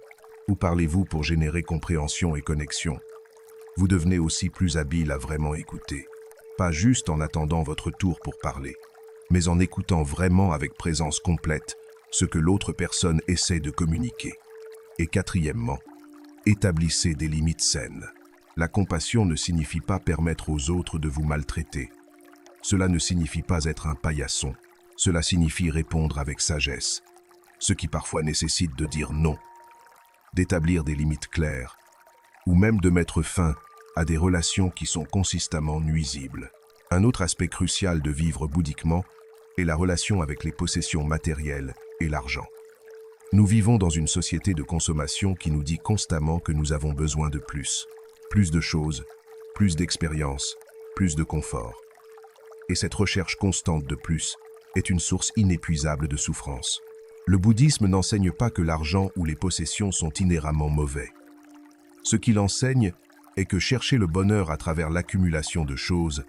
Ou parlez-vous pour générer compréhension et connexion? Vous devenez aussi plus habile à vraiment écouter, pas juste en attendant votre tour pour parler, mais en écoutant vraiment avec présence complète ce que l'autre personne essaie de communiquer. Et quatrièmement, établissez des limites saines. La compassion ne signifie pas permettre aux autres de vous maltraiter. Cela ne signifie pas être un paillasson. Cela signifie répondre avec sagesse, ce qui parfois nécessite de dire non, d'établir des limites claires, ou même de mettre fin à des relations qui sont consistamment nuisibles. Un autre aspect crucial de vivre bouddhiquement est la relation avec les possessions matérielles et l'argent. Nous vivons dans une société de consommation qui nous dit constamment que nous avons besoin de plus de choses, plus d'expérience, plus de confort. Et cette recherche constante de plus est une source inépuisable de souffrance. Le bouddhisme n'enseigne pas que l'argent ou les possessions sont inhéremment mauvais. Ce qu'il enseigne est que chercher le bonheur à travers l'accumulation de choses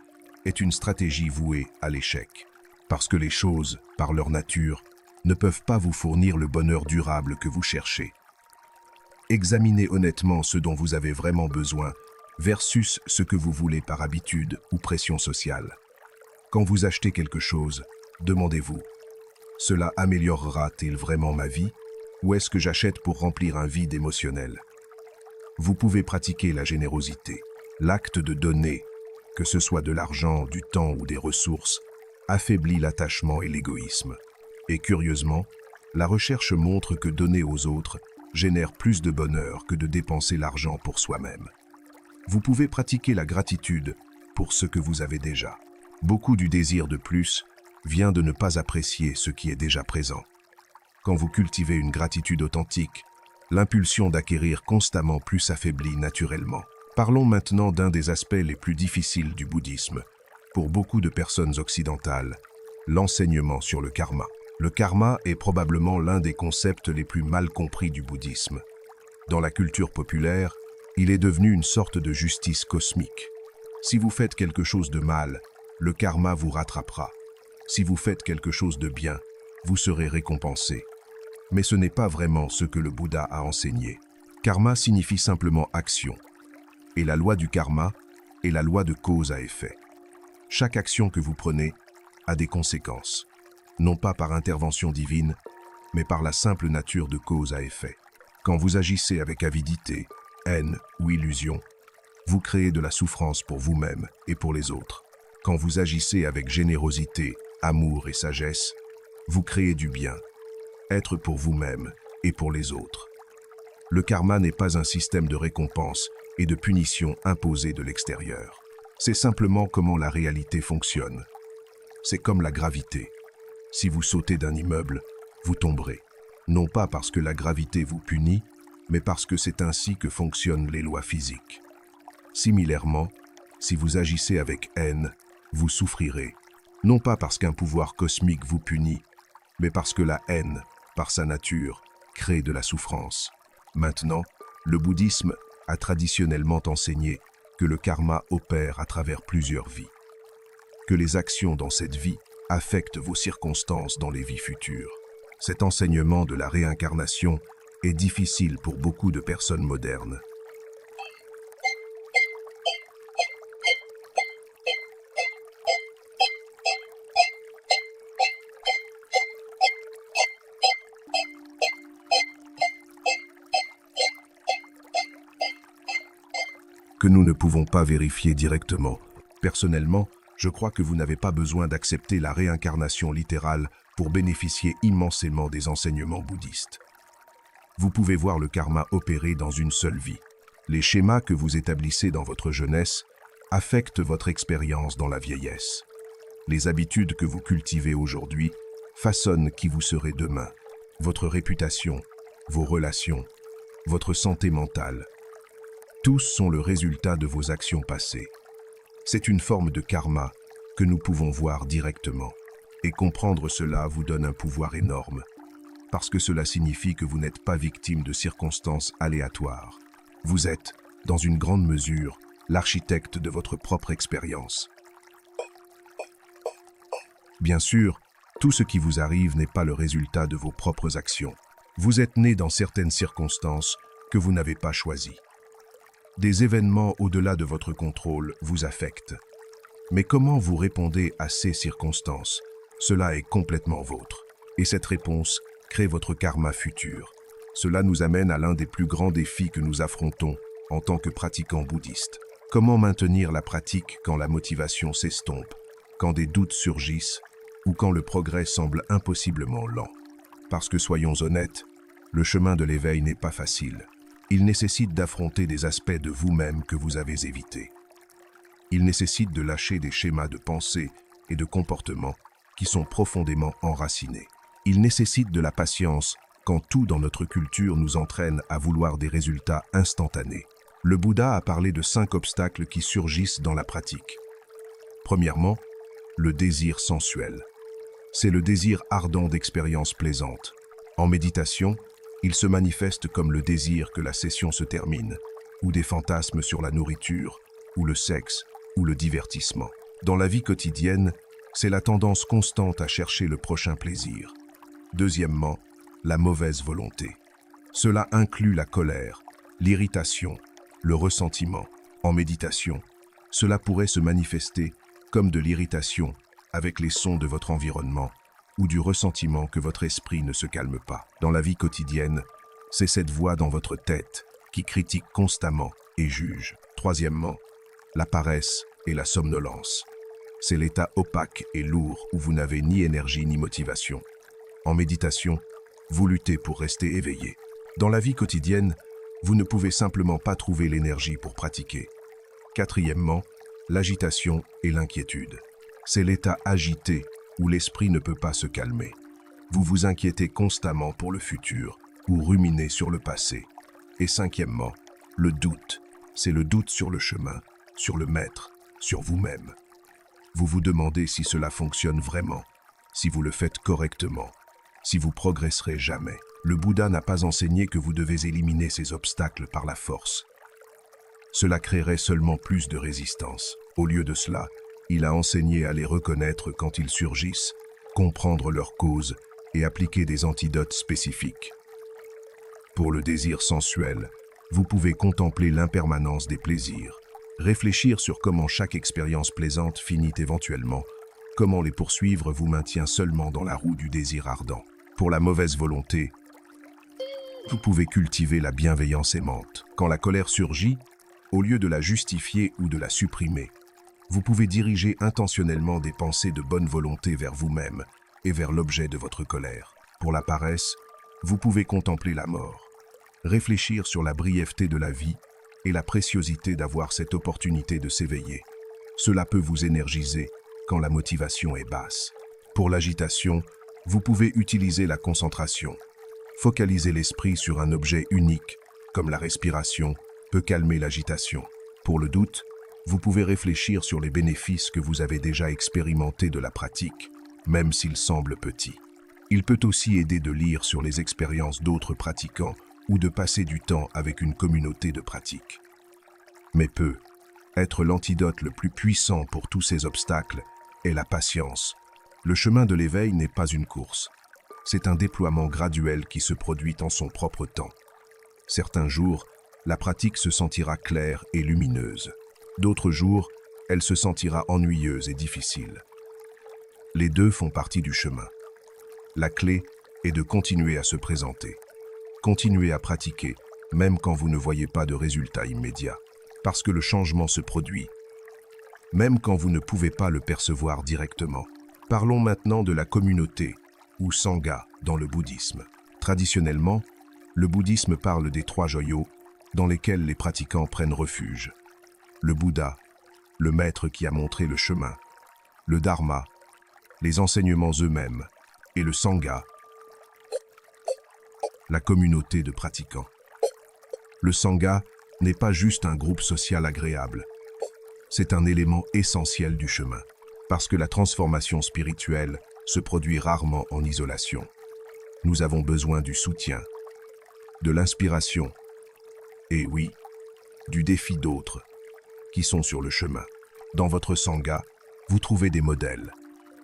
est une stratégie vouée à l'échec. Parce que les choses, par leur nature, ne peuvent pas vous fournir le bonheur durable que vous cherchez. Examinez honnêtement ce dont vous avez vraiment besoin versus ce que vous voulez par habitude ou pression sociale. Quand vous achetez quelque chose, demandez-vous: cela améliorera-t-il vraiment ma vie, ou est-ce que j'achète pour remplir un vide émotionnel? Vous pouvez pratiquer la générosité. L'acte de donner, que ce soit de l'argent, du temps ou des ressources, affaiblit l'attachement et l'égoïsme. Et curieusement, la recherche montre que donner aux autres génère plus de bonheur que de dépenser l'argent pour soi-même. Vous pouvez pratiquer la gratitude pour ce que vous avez déjà. Beaucoup du désir de plus vient de ne pas apprécier ce qui est déjà présent. Quand vous cultivez une gratitude authentique, l'impulsion d'acquérir constamment plus s'affaiblit naturellement. Parlons maintenant d'un des aspects les plus difficiles du bouddhisme. Pour beaucoup de personnes occidentales, l'enseignement sur le karma. Le karma est probablement l'un des concepts les plus mal compris du bouddhisme. Dans la culture populaire, il est devenu une sorte de justice cosmique. Si vous faites quelque chose de mal, le karma vous rattrapera. Si vous faites quelque chose de bien, vous serez récompensé. Mais ce n'est pas vraiment ce que le Bouddha a enseigné. Karma signifie simplement action. Et la loi du karma est la loi de cause à effet. Chaque action que vous prenez a des conséquences, non pas par intervention divine, mais par la simple nature de cause à effet. Quand vous agissez avec avidité, haine ou illusion, vous créez de la souffrance pour vous-même et pour les autres. Quand vous agissez avec générosité, amour et sagesse, vous créez du bien, être pour vous-même et pour les autres. Le karma n'est pas un système de récompense et de punition imposé de l'extérieur. C'est simplement comment la réalité fonctionne. C'est comme la gravité. Si vous sautez d'un immeuble, vous tomberez. Non pas parce que la gravité vous punit, mais parce que c'est ainsi que fonctionnent les lois physiques. Similairement, si vous agissez avec haine, vous souffrirez. Non pas parce qu'un pouvoir cosmique vous punit, mais parce que la haine, par sa nature, crée de la souffrance. Maintenant, le bouddhisme a traditionnellement enseigné que le karma opère à travers plusieurs vies. Que les actions dans cette vie affectent vos circonstances dans les vies futures. Cet enseignement de la réincarnation est difficile pour beaucoup de personnes modernes. Que nous ne pouvons pas vérifier directement. Personnellement, je crois que vous n'avez pas besoin d'accepter la réincarnation littérale pour bénéficier immensément des enseignements bouddhistes. Vous pouvez voir le karma opérer dans une seule vie. Les schémas que vous établissez dans votre jeunesse affectent votre expérience dans la vieillesse. Les habitudes que vous cultivez aujourd'hui façonnent qui vous serez demain. Votre réputation, vos relations, votre santé mentale. Tous sont le résultat de vos actions passées. C'est une forme de karma que nous pouvons voir directement. Et comprendre cela vous donne un pouvoir énorme, parce que cela signifie que vous n'êtes pas victime de circonstances aléatoires. Vous êtes, dans une grande mesure, l'architecte de votre propre expérience. Bien sûr, tout ce qui vous arrive n'est pas le résultat de vos propres actions. Vous êtes né dans certaines circonstances que vous n'avez pas choisies. Des événements au-delà de votre contrôle vous affectent. Mais comment vous répondez à ces circonstances? Cela est complètement vôtre. Et cette réponse crée votre karma futur. Cela nous amène à l'un des plus grands défis que nous affrontons en tant que pratiquants bouddhistes. Comment maintenir la pratique quand la motivation s'estompe, quand des doutes surgissent ou quand le progrès semble impossiblement lent? Parce que soyons honnêtes, le chemin de l'éveil n'est pas facile. Il nécessite d'affronter des aspects de vous-même que vous avez évités. Il nécessite de lâcher des schémas de pensée et de comportement qui sont profondément enracinés. Il nécessite de la patience quand tout dans notre culture nous entraîne à vouloir des résultats instantanés. Le Bouddha a parlé de 5 obstacles qui surgissent dans la pratique. Premièrement, le désir sensuel. C'est le désir ardent d'expériences plaisantes. En méditation, il se manifeste comme le désir que la session se termine, ou des fantasmes sur la nourriture, ou le sexe, ou le divertissement. Dans la vie quotidienne, c'est la tendance constante à chercher le prochain plaisir. Deuxièmement, la mauvaise volonté. Cela inclut la colère, l'irritation, le ressentiment. En méditation, cela pourrait se manifester comme de l'irritation avec les sons de votre environnement ou du ressentiment que votre esprit ne se calme pas. Dans la vie quotidienne, c'est cette voix dans votre tête qui critique constamment et juge. Troisièmement, la paresse et la somnolence. C'est l'état opaque et lourd où vous n'avez ni énergie ni motivation. En méditation, vous luttez pour rester éveillé. Dans la vie quotidienne, vous ne pouvez simplement pas trouver l'énergie pour pratiquer. Quatrièmement, l'agitation et l'inquiétude. C'est l'état agité où l'esprit ne peut pas se calmer. Vous vous inquiétez constamment pour le futur ou ruminez sur le passé. Et cinquièmement, le doute. C'est le doute sur le chemin, sur le maître, sur vous-même. Vous vous demandez si cela fonctionne vraiment, si vous le faites correctement, si vous progresserez jamais. Le Bouddha n'a pas enseigné que vous devez éliminer ces obstacles par la force. Cela créerait seulement plus de résistance. Au lieu de cela, il a enseigné à les reconnaître quand ils surgissent, comprendre leurs causes et appliquer des antidotes spécifiques. Pour le désir sensuel, vous pouvez contempler l'impermanence des plaisirs, réfléchir sur comment chaque expérience plaisante finit éventuellement, comment les poursuivre vous maintient seulement dans la roue du désir ardent. Pour la mauvaise volonté, vous pouvez cultiver la bienveillance aimante. Quand la colère surgit, au lieu de la justifier ou de la supprimer, vous pouvez diriger intentionnellement des pensées de bonne volonté vers vous-même et vers l'objet de votre colère. Pour la paresse, vous pouvez contempler la mort, réfléchir sur la brièveté de la vie et la préciosité d'avoir cette opportunité de s'éveiller. Cela peut vous énergiser quand la motivation est basse. Pour l'agitation, vous pouvez utiliser la concentration. Focaliser l'esprit sur un objet unique, comme la respiration, peut calmer l'agitation. Pour le doute, vous pouvez réfléchir sur les bénéfices que vous avez déjà expérimentés de la pratique, même s'ils semblent petits. Il peut aussi aider de lire sur les expériences d'autres pratiquants ou de passer du temps avec une communauté de pratique. Mais peut être l'antidote le plus puissant pour tous ces obstacles est la patience. Le chemin de l'éveil n'est pas une course. C'est un déploiement graduel qui se produit en son propre temps. Certains jours, la pratique se sentira claire et lumineuse. D'autres jours, elle se sentira ennuyeuse et difficile. Les deux font partie du chemin. La clé est de continuer à se présenter. Continuez à pratiquer, même quand vous ne voyez pas de résultats immédiats, parce que le changement se produit, même quand vous ne pouvez pas le percevoir directement. Parlons maintenant de la communauté, ou sangha, dans le bouddhisme. Traditionnellement, le bouddhisme parle des trois joyaux dans lesquels les pratiquants prennent refuge. Le Bouddha, le maître qui a montré le chemin, le Dharma, les enseignements eux-mêmes, et le Sangha, la communauté de pratiquants. Le Sangha n'est pas juste un groupe social agréable, c'est un élément essentiel du chemin, parce que la transformation spirituelle se produit rarement en isolation. Nous avons besoin du soutien, de l'inspiration, et oui, du défi d'autres qui sont sur le chemin. Dans votre Sangha, vous trouvez des modèles,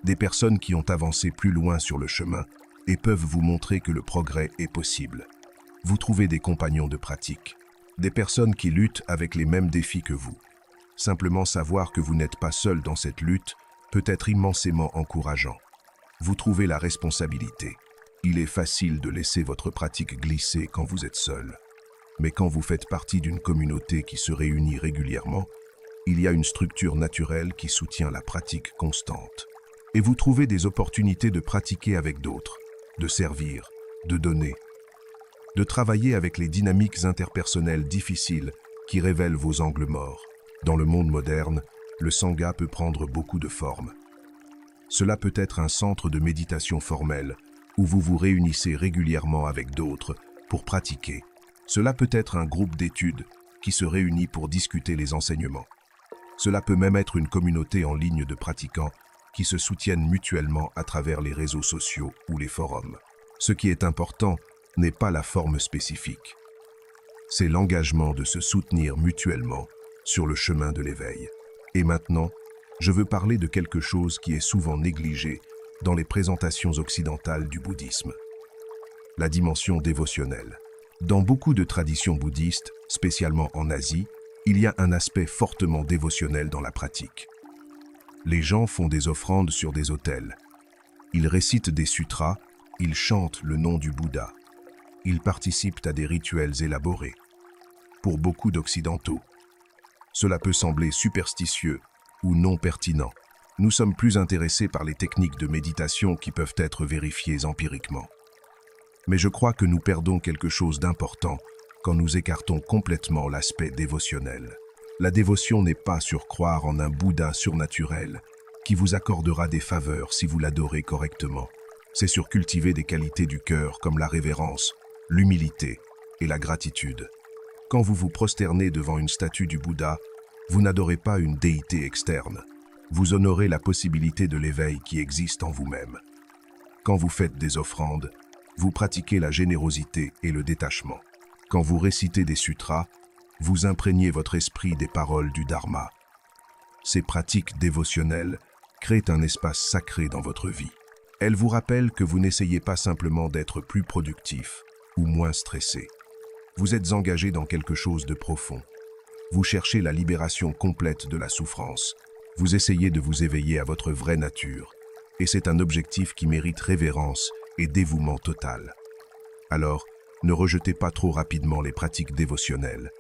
des personnes qui ont avancé plus loin sur le chemin et peuvent vous montrer que le progrès est possible. Vous trouvez des compagnons de pratique, des personnes qui luttent avec les mêmes défis que vous. Simplement savoir que vous n'êtes pas seul dans cette lutte peut être immensément encourageant. Vous trouvez la responsabilité. Il est facile de laisser votre pratique glisser quand vous êtes seul. Mais quand vous faites partie d'une communauté qui se réunit régulièrement, il y a une structure naturelle qui soutient la pratique constante. Et vous trouvez des opportunités de pratiquer avec d'autres, de servir, de donner, de travailler avec les dynamiques interpersonnelles difficiles qui révèlent vos angles morts. Dans le monde moderne, le Sangha peut prendre beaucoup de formes. Cela peut être un centre de méditation formel où vous vous réunissez régulièrement avec d'autres pour pratiquer. Cela peut être un groupe d'études qui se réunit pour discuter les enseignements. Cela peut même être une communauté en ligne de pratiquants qui se soutiennent mutuellement à travers les réseaux sociaux ou les forums. Ce qui est important n'est pas la forme spécifique. C'est l'engagement de se soutenir mutuellement sur le chemin de l'éveil. Et maintenant, je veux parler de quelque chose qui est souvent négligé dans les présentations occidentales du bouddhisme. La dimension dévotionnelle. Dans beaucoup de traditions bouddhistes, spécialement en Asie, il y a un aspect fortement dévotionnel dans la pratique. Les gens font des offrandes sur des autels. Ils récitent des sutras, ils chantent le nom du Bouddha. Ils participent à des rituels élaborés. Pour beaucoup d'Occidentaux, cela peut sembler superstitieux ou non pertinent. Nous sommes plus intéressés par les techniques de méditation qui peuvent être vérifiées empiriquement. Mais je crois que nous perdons quelque chose d'important quand nous écartons complètement l'aspect dévotionnel. La dévotion n'est pas sur croire en un Bouddha surnaturel qui vous accordera des faveurs si vous l'adorez correctement. C'est sur cultiver des qualités du cœur comme la révérence, l'humilité et la gratitude. Quand vous vous prosternez devant une statue du Bouddha, vous n'adorez pas une déité externe. Vous honorez la possibilité de l'éveil qui existe en vous-même. Quand vous faites des offrandes, vous pratiquez la générosité et le détachement. Quand vous récitez des sutras, vous imprégnez votre esprit des paroles du Dharma. Ces pratiques dévotionnelles créent un espace sacré dans votre vie. Elles vous rappellent que vous n'essayez pas simplement d'être plus productif ou moins stressé. Vous êtes engagé dans quelque chose de profond. Vous cherchez la libération complète de la souffrance. Vous essayez de vous éveiller à votre vraie nature. Et c'est un objectif qui mérite révérence et dévouement total. Alors, ne rejetez pas trop rapidement les pratiques dévotionnelles.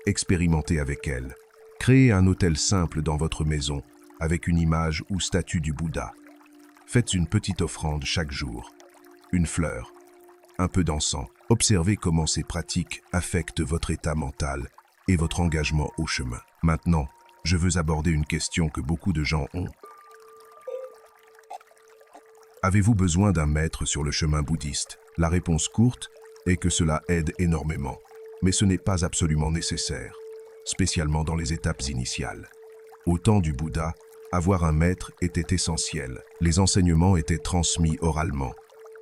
Expérimentez avec elles. Créez un autel simple dans votre maison avec une image ou statue du Bouddha. Faites une petite offrande chaque jour. Une fleur, un peu d'encens. Observez comment ces pratiques affectent votre état mental et votre engagement au chemin. Maintenant, je veux aborder une question que beaucoup de gens ont. Avez-vous besoin d'un maître sur le chemin bouddhiste? La réponse courte est que cela aide énormément, mais ce n'est pas absolument nécessaire, spécialement dans les étapes initiales. Au temps du Bouddha, avoir un maître était essentiel. Les enseignements étaient transmis oralement.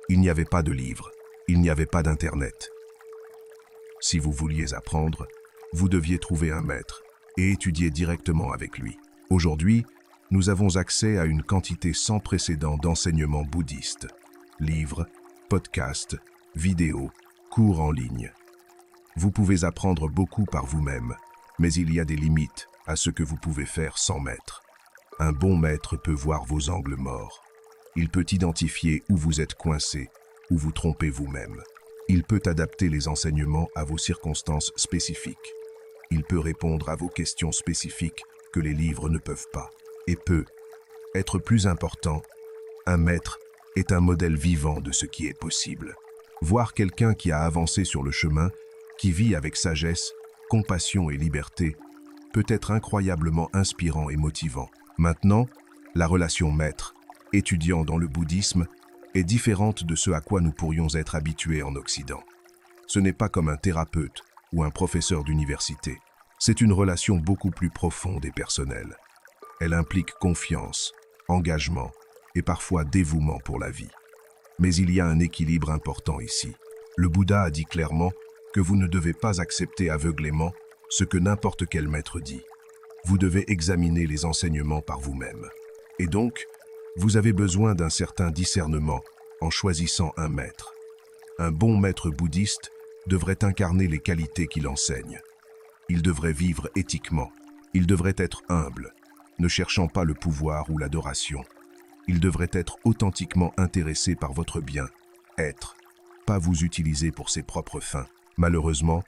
Il n'y avait pas de livres, il n'y avait pas d'Internet. Si vous vouliez apprendre, vous deviez trouver un maître et étudier directement avec lui. Aujourd'hui, nous avons accès à une quantité sans précédent d'enseignements bouddhistes. Livres, podcasts, vidéos, cours en ligne. Vous pouvez apprendre beaucoup par vous-même, mais il y a des limites à ce que vous pouvez faire sans maître. Un bon maître peut voir vos angles morts. Il peut identifier où vous êtes coincé, où vous trompez vous-même. Il peut adapter les enseignements à vos circonstances spécifiques. Il peut répondre à vos questions spécifiques que les livres ne peuvent pas. Et peut être plus important, un maître est un modèle vivant de ce qui est possible. Voir quelqu'un qui a avancé sur le chemin, qui vit avec sagesse, compassion et liberté, peut être incroyablement inspirant et motivant. Maintenant, la relation maître-étudiant dans le bouddhisme est différente de ce à quoi nous pourrions être habitués en Occident. Ce n'est pas comme un thérapeute ou un professeur d'université. C'est une relation beaucoup plus profonde et personnelle. Elle implique confiance, engagement et parfois dévouement pour la vie. Mais il y a un équilibre important ici. Le Bouddha a dit clairement que vous ne devez pas accepter aveuglément ce que n'importe quel maître dit. Vous devez examiner les enseignements par vous-même. Et donc, vous avez besoin d'un certain discernement en choisissant un maître. Un bon maître bouddhiste devrait incarner les qualités qu'il enseigne. Il devrait vivre éthiquement. Il devrait être humble, ne cherchant pas le pouvoir ou l'adoration. Il devrait être authentiquement intéressé par votre bien-être, pas vous utiliser pour ses propres fins. Malheureusement,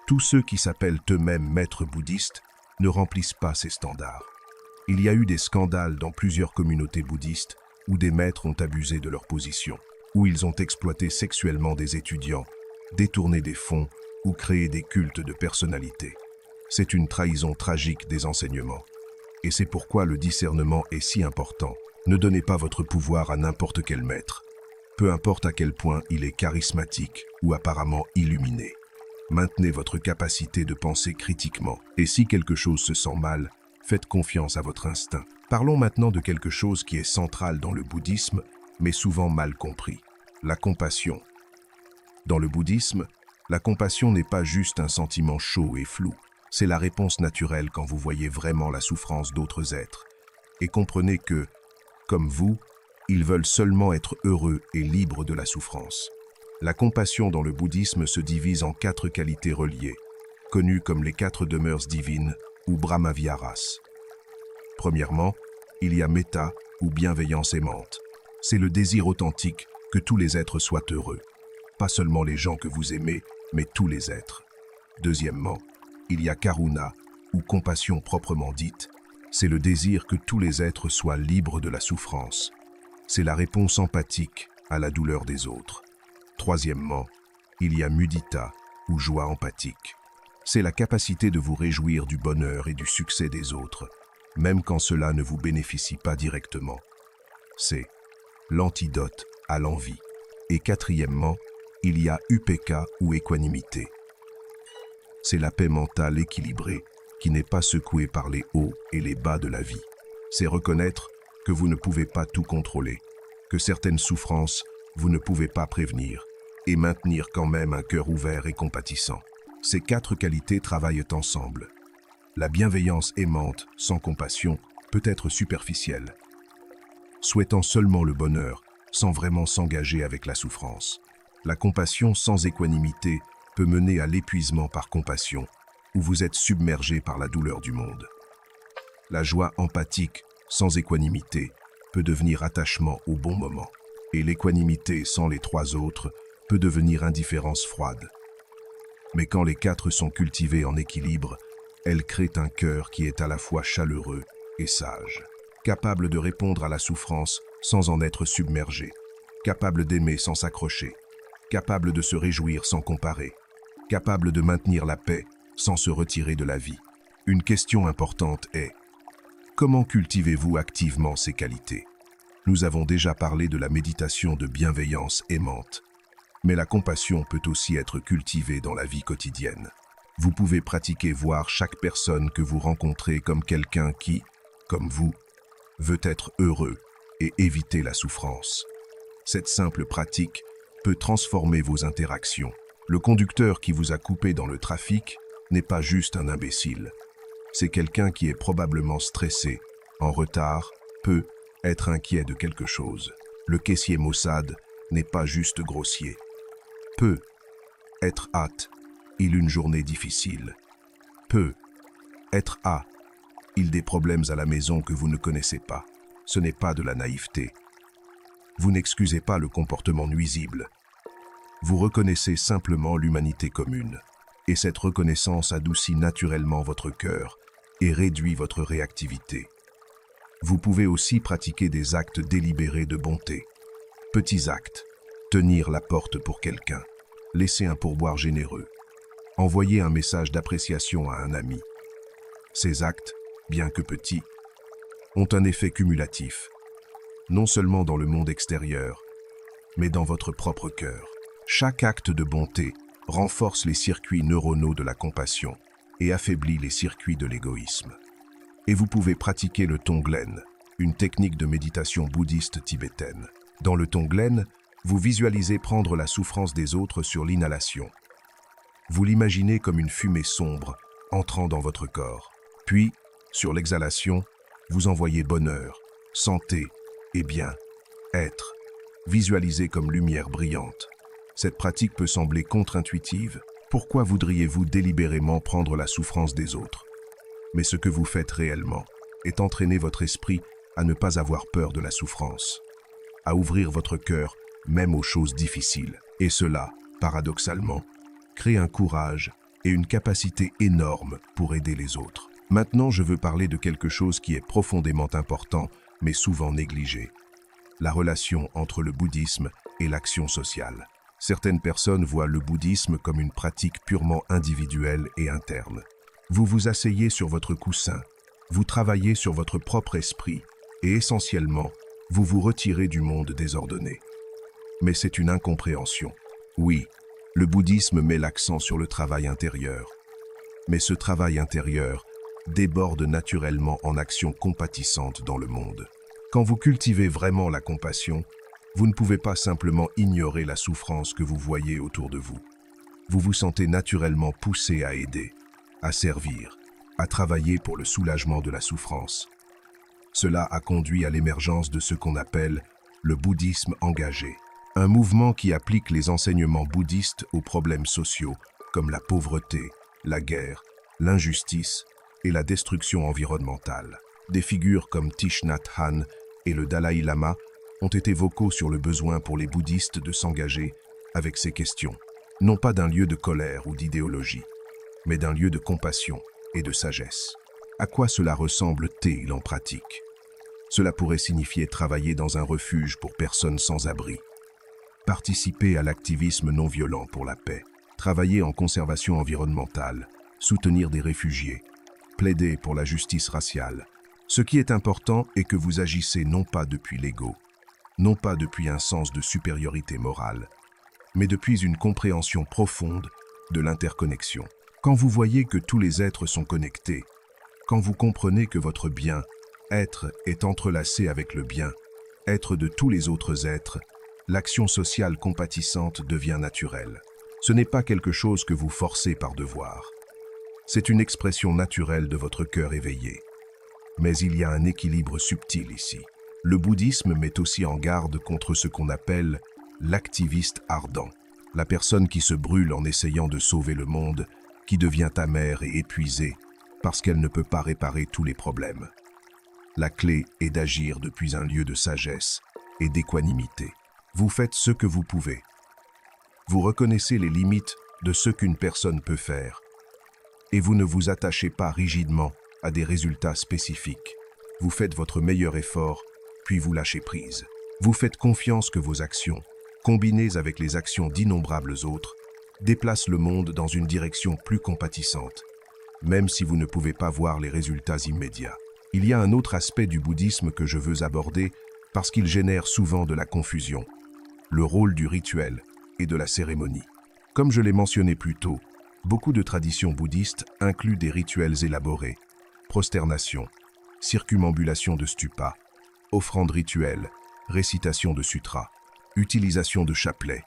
tous ceux qui s'appellent eux-mêmes maîtres bouddhistes ne remplissent pas ces standards. Il y a eu des scandales dans plusieurs communautés bouddhistes où des maîtres ont abusé de leur position, où ils ont exploité sexuellement des étudiants, détourné des fonds ou créé des cultes de personnalité. C'est une trahison tragique des enseignements. Et c'est pourquoi le discernement est si important. Ne donnez pas votre pouvoir à n'importe quel maître, peu importe à quel point il est charismatique ou apparemment illuminé. Maintenez votre capacité de penser critiquement, et si quelque chose se sent mal, faites confiance à votre instinct. Parlons maintenant de quelque chose qui est central dans le bouddhisme, mais souvent mal compris, la compassion. Dans le bouddhisme, la compassion n'est pas juste un sentiment chaud et flou. C'est la réponse naturelle quand vous voyez vraiment la souffrance d'autres êtres. Et comprenez que, comme vous, ils veulent seulement être heureux et libres de la souffrance. La compassion dans le bouddhisme se divise en 4 qualités reliées, connues comme les 4 demeures divines ou Brahmaviharas. Premièrement, il y a metta ou bienveillance aimante. C'est le désir authentique que tous les êtres soient heureux. Pas seulement les gens que vous aimez, mais tous les êtres. Deuxièmement, il y a karuna ou compassion proprement dite. C'est le désir que tous les êtres soient libres de la souffrance. C'est la réponse empathique à la douleur des autres. Troisièmement, il y a mudita ou joie empathique. C'est la capacité de vous réjouir du bonheur et du succès des autres, même quand cela ne vous bénéficie pas directement. C'est l'antidote à l'envie. Et quatrièmement, il y a upeka ou équanimité. C'est la paix mentale équilibrée qui n'est pas secouée par les hauts et les bas de la vie. C'est reconnaître que vous ne pouvez pas tout contrôler, que certaines souffrances vous ne pouvez pas prévenir, et maintenir quand même un cœur ouvert et compatissant. Ces 4 qualités travaillent ensemble. La bienveillance aimante, sans compassion, peut être superficielle, souhaitant seulement le bonheur, sans vraiment s'engager avec la souffrance. La compassion sans équanimité peut mener à l'épuisement par compassion, où vous êtes submergé par la douleur du monde. La joie empathique, sans équanimité, peut devenir attachement au bon moment. Et l'équanimité sans les trois autres peut devenir indifférence froide. Mais quand les quatre sont cultivés en équilibre, elles créent un cœur qui est à la fois chaleureux et sage, capable de répondre à la souffrance sans en être submergé, capable d'aimer sans s'accrocher, capable de se réjouir sans comparer, capable de maintenir la paix sans se retirer de la vie. Une question importante est: comment cultivez-vous activement ces qualités? Nous avons déjà parlé de la méditation de bienveillance aimante, mais la compassion peut aussi être cultivée dans la vie quotidienne. Vous pouvez pratiquer voir chaque personne que vous rencontrez comme quelqu'un qui, comme vous, veut être heureux et éviter la souffrance. Cette simple pratique peut transformer vos interactions. Le conducteur qui vous a coupé dans le trafic n'est pas juste un imbécile. C'est quelqu'un qui est probablement stressé, en retard, peut être inquiet de quelque chose. Le caissier maussade n'est pas juste grossier. Peut être hâte, il une journée difficile. Peut être il des problèmes à la maison que vous ne connaissez pas. Ce n'est pas de la naïveté. Vous n'excusez pas le comportement nuisible. Vous reconnaissez simplement l'humanité commune. Et cette reconnaissance adoucit naturellement votre cœur et réduit votre réactivité. Vous pouvez aussi pratiquer des actes délibérés de bonté. Petits actes: tenir la porte pour quelqu'un, laisser un pourboire généreux, envoyer un message d'appréciation à un ami. Ces actes, bien que petits, ont un effet cumulatif, non seulement dans le monde extérieur, mais dans votre propre cœur. Chaque acte de bonté renforce les circuits neuronaux de la compassion et affaiblit les circuits de l'égoïsme. Et vous pouvez pratiquer le Tonglen, une technique de méditation bouddhiste tibétaine. Dans le Tonglen, vous visualisez prendre la souffrance des autres sur l'inhalation. Vous l'imaginez comme une fumée sombre entrant dans votre corps. Puis, sur l'exhalation, vous envoyez bonheur, santé et bien-être, visualisé comme lumière brillante. Cette pratique peut sembler contre-intuitive. Pourquoi voudriez-vous délibérément prendre la souffrance des autres? Mais ce que vous faites réellement est entraîner votre esprit à ne pas avoir peur de la souffrance, à ouvrir votre cœur même aux choses difficiles. Et cela, paradoxalement, crée un courage et une capacité énorme pour aider les autres. Maintenant, je veux parler de quelque chose qui est profondément important, mais souvent négligé: la relation entre le bouddhisme et l'action sociale. Certaines personnes voient le bouddhisme comme une pratique purement individuelle et interne. Vous vous asseyez sur votre coussin, vous travaillez sur votre propre esprit et essentiellement, vous vous retirez du monde désordonné. Mais c'est une incompréhension. Oui, le bouddhisme met l'accent sur le travail intérieur. Mais ce travail intérieur déborde naturellement en actions compatissantes dans le monde. Quand vous cultivez vraiment la compassion, vous ne pouvez pas simplement ignorer la souffrance que vous voyez autour de vous. Vous vous sentez naturellement poussé à aider, à servir, à travailler pour le soulagement de la souffrance. Cela a conduit à l'émergence de ce qu'on appelle le bouddhisme engagé, un mouvement qui applique les enseignements bouddhistes aux problèmes sociaux comme la pauvreté, la guerre, l'injustice et la destruction environnementale. Des figures comme Thich Nhat Hanh et le Dalai Lama ont été vocaux sur le besoin pour les bouddhistes de s'engager avec ces questions, non pas d'un lieu de colère ou d'idéologie, mais d'un lieu de compassion et de sagesse. À quoi cela ressemble-t-il en pratique? Cela pourrait signifier travailler dans un refuge pour personnes sans abri, participer à l'activisme non violent pour la paix, travailler en conservation environnementale, soutenir des réfugiés, plaider pour la justice raciale. Ce qui est important est que vous agissez non pas depuis l'ego, non pas depuis un sens de supériorité morale, mais depuis une compréhension profonde de l'interconnexion. Quand vous voyez que tous les êtres sont connectés, quand vous comprenez que votre bien-être est entrelacé avec le bien-être de tous les autres êtres, l'action sociale compatissante devient naturelle. Ce n'est pas quelque chose que vous forcez par devoir. C'est une expression naturelle de votre cœur éveillé. Mais il y a un équilibre subtil ici. Le bouddhisme met aussi en garde contre ce qu'on appelle l'activiste ardent, la personne qui se brûle en essayant de sauver le monde, qui devient amère et épuisée parce qu'elle ne peut pas réparer tous les problèmes. La clé est d'agir depuis un lieu de sagesse et d'équanimité. Vous faites ce que vous pouvez. Vous reconnaissez les limites de ce qu'une personne peut faire et vous ne vous attachez pas rigidement à des résultats spécifiques. Vous faites votre meilleur effort, puis vous lâchez prise. Vous faites confiance que vos actions, combinées avec les actions d'innombrables autres, déplacent le monde dans une direction plus compatissante, même si vous ne pouvez pas voir les résultats immédiats. Il y a un autre aspect du bouddhisme que je veux aborder parce qu'il génère souvent de la confusion, le rôle du rituel et de la cérémonie. Comme je l'ai mentionné plus tôt, beaucoup de traditions bouddhistes incluent des rituels élaborés, prosternation, circumambulation de stupas, offrandes rituelles, récitation de sutras, utilisation de chapelets.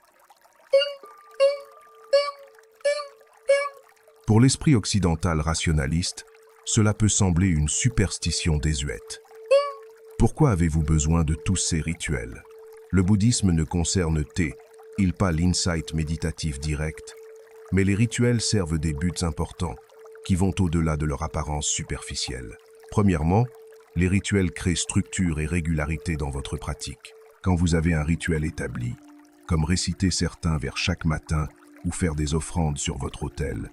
Pour l'esprit occidental rationaliste, cela peut sembler une superstition désuète. Pourquoi avez-vous besoin de tous ces rituels? Le bouddhisme ne concerne pas l'insight méditatif direct, mais les rituels servent des buts importants qui vont au-delà de leur apparence superficielle. Premièrement, les rituels créent structure et régularité dans votre pratique. Quand vous avez un rituel établi, comme réciter certains vers chaque matin ou faire des offrandes sur votre autel,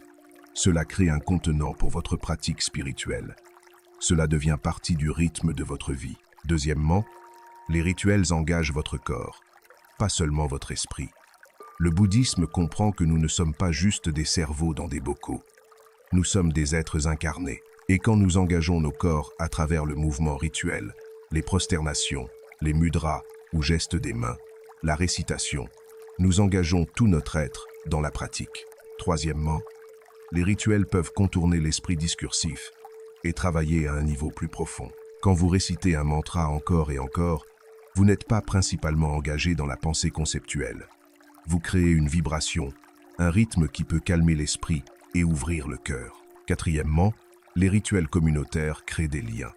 cela crée un contenant pour votre pratique spirituelle. Cela devient partie du rythme de votre vie. Deuxièmement, les rituels engagent votre corps, pas seulement votre esprit. Le bouddhisme comprend que nous ne sommes pas juste des cerveaux dans des bocaux. Nous sommes des êtres incarnés. Et quand nous engageons nos corps à travers le mouvement rituel, les prosternations, les mudras ou gestes des mains, la récitation, nous engageons tout notre être dans la pratique. Troisièmement, les rituels peuvent contourner l'esprit discursif et travailler à un niveau plus profond. Quand vous récitez un mantra encore et encore, vous n'êtes pas principalement engagé dans la pensée conceptuelle. Vous créez une vibration, un rythme qui peut calmer l'esprit et ouvrir le cœur. Quatrièmement, les rituels communautaires créent des liens.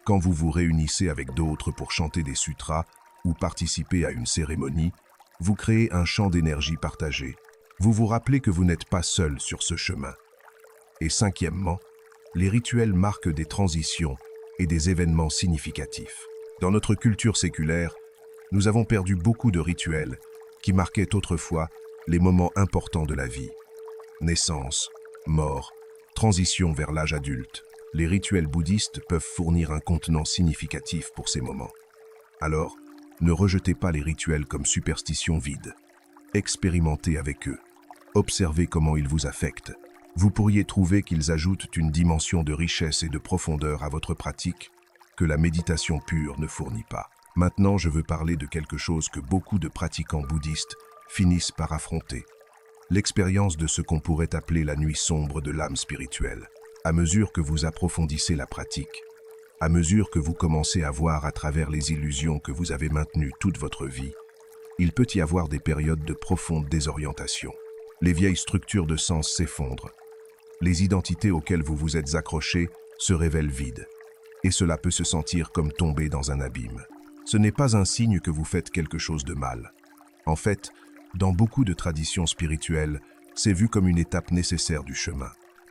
Quand vous vous réunissez avec d'autres pour chanter des sutras ou participer à une cérémonie, vous créez un champ d'énergie partagé. Vous vous rappelez que vous n'êtes pas seul sur ce chemin. Et cinquièmement, les rituels marquent des transitions et des événements significatifs. Dans notre culture séculaire, nous avons perdu beaucoup de rituels qui marquaient autrefois les moments importants de la vie. Naissance, mort, transition vers l'âge adulte. Les rituels bouddhistes peuvent fournir un contenant significatif pour ces moments. Alors, ne rejetez pas les rituels comme superstitions vides. Expérimentez avec eux. Observez comment ils vous affectent. Vous pourriez trouver qu'ils ajoutent une dimension de richesse et de profondeur à votre pratique que la méditation pure ne fournit pas. Maintenant, je veux parler de quelque chose que beaucoup de pratiquants bouddhistes finissent par affronter. L'expérience de ce qu'on pourrait appeler la nuit sombre de l'âme spirituelle. À mesure que vous approfondissez la pratique, à mesure que vous commencez à voir à travers les illusions que vous avez maintenues toute votre vie, il peut y avoir des périodes de profonde désorientation. Les vieilles structures de sens s'effondrent. Les identités auxquelles vous vous êtes accrochés se révèlent vides. Et cela peut se sentir comme tomber dans un abîme. Ce n'est pas un signe que vous faites quelque chose de mal. En fait, dans beaucoup de traditions spirituelles, c'est vu comme une étape nécessaire du chemin.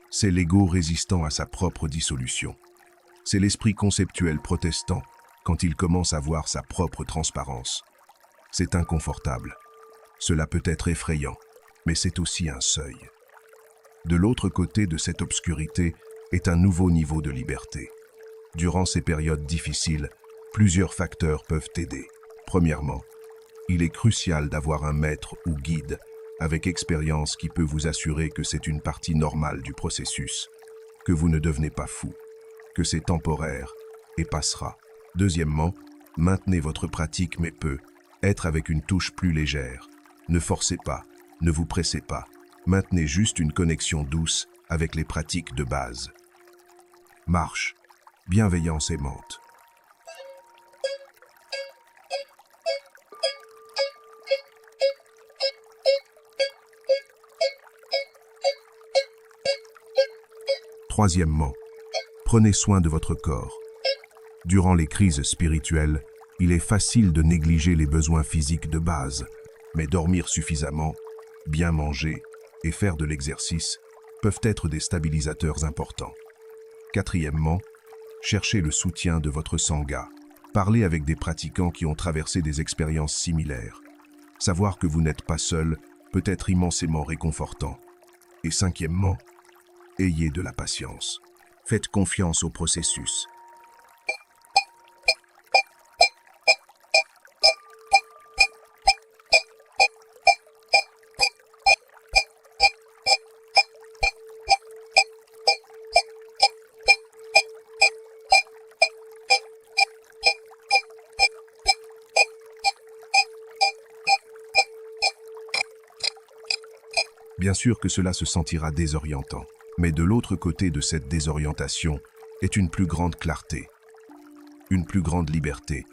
C'est l'ego résistant à sa propre dissolution. C'est l'esprit conceptuel protestant quand il commence à voir sa propre transparence. C'est inconfortable. Cela peut être effrayant, mais c'est aussi un seuil. De l'autre côté de cette obscurité est un nouveau niveau de liberté. Durant ces périodes difficiles, plusieurs facteurs peuvent t'aider. Premièrement, il est crucial d'avoir un maître ou guide avec expérience qui peut vous assurer que c'est une partie normale du processus, que vous ne devenez pas fou, que c'est temporaire et passera. Deuxièmement, maintenez votre pratique mais peu, être avec une touche plus légère. Ne forcez pas, ne vous pressez pas, maintenez juste une connexion douce avec les pratiques de base. Marche, bienveillance aimante. Troisièmement, prenez soin de votre corps. Durant les crises spirituelles, il est facile de négliger les besoins physiques de base, mais dormir suffisamment, bien manger et faire de l'exercice peuvent être des stabilisateurs importants. Quatrièmement, cherchez le soutien de votre sangha. Parlez avec des pratiquants qui ont traversé des expériences similaires. Savoir que vous n'êtes pas seul peut être immensément réconfortant. Et cinquièmement, ayez de la patience. Faites confiance au processus. Bien sûr que cela se sentira désorientant, mais de l'autre côté de cette désorientation est une plus grande clarté, une plus grande liberté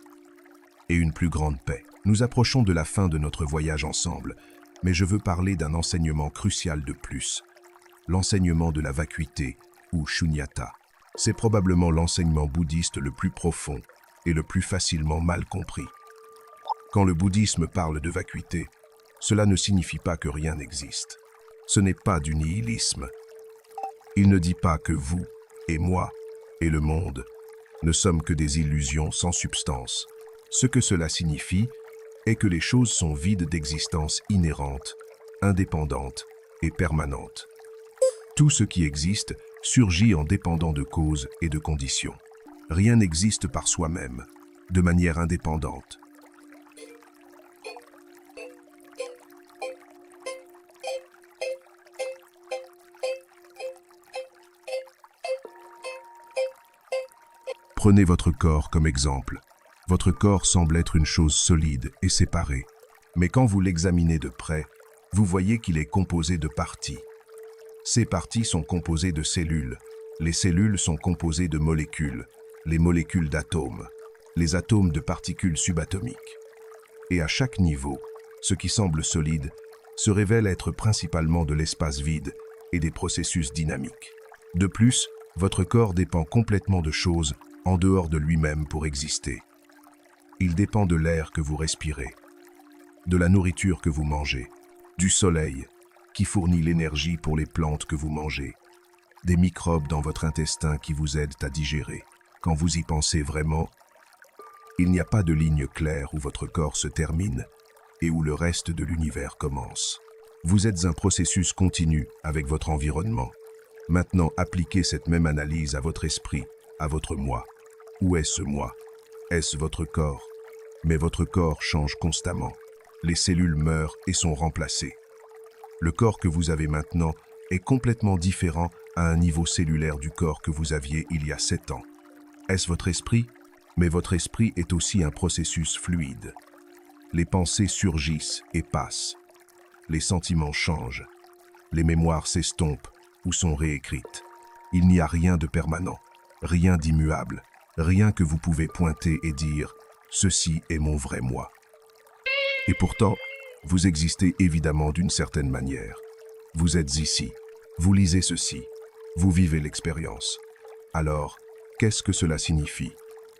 et une plus grande paix. Nous approchons de la fin de notre voyage ensemble, mais je veux parler d'un enseignement crucial de plus, l'enseignement de la vacuité ou shunyata. C'est probablement l'enseignement bouddhiste le plus profond et le plus facilement mal compris. Quand le bouddhisme parle de vacuité, cela ne signifie pas que rien n'existe. Ce n'est pas du nihilisme. Il ne dit pas que vous, et moi, et le monde, ne sommes que des illusions sans substance. Ce que cela signifie est que les choses sont vides d'existence inhérente, indépendante et permanente. Tout ce qui existe surgit en dépendant de causes et de conditions. Rien n'existe par soi-même, de manière indépendante. Prenez votre corps comme exemple. Votre corps semble être une chose solide et séparée. Mais quand vous l'examinez de près, vous voyez qu'il est composé de parties. Ces parties sont composées de cellules. Les cellules sont composées de molécules. Les molécules d'atomes. Les atomes de particules subatomiques. Et à chaque niveau, ce qui semble solide se révèle être principalement de l'espace vide et des processus dynamiques. De plus, votre corps dépend complètement de choses en dehors de lui-même pour exister. Il dépend de l'air que vous respirez, de la nourriture que vous mangez, du soleil qui fournit l'énergie pour les plantes que vous mangez, des microbes dans votre intestin qui vous aident à digérer. Quand vous y pensez vraiment, il n'y a pas de ligne claire où votre corps se termine et où le reste de l'univers commence. Vous êtes un processus continu avec votre environnement. Maintenant, appliquez cette même analyse à votre esprit, à votre moi. Où est ce moi? Est-ce votre corps? Mais votre corps change constamment. Les cellules meurent et sont remplacées. Le corps que vous avez maintenant est complètement différent à un niveau cellulaire du corps que vous aviez il y a 7 ans. Est-ce votre esprit? Mais votre esprit est aussi un processus fluide. Les pensées surgissent et passent. Les sentiments changent. Les mémoires s'estompent ou sont réécrites. Il n'y a rien de permanent, rien d'immuable. Rien que vous pouvez pointer et dire « Ceci est mon vrai moi ». Et pourtant, vous existez évidemment d'une certaine manière. Vous êtes ici, vous lisez ceci, vous vivez l'expérience. Alors, qu'est-ce que cela signifie?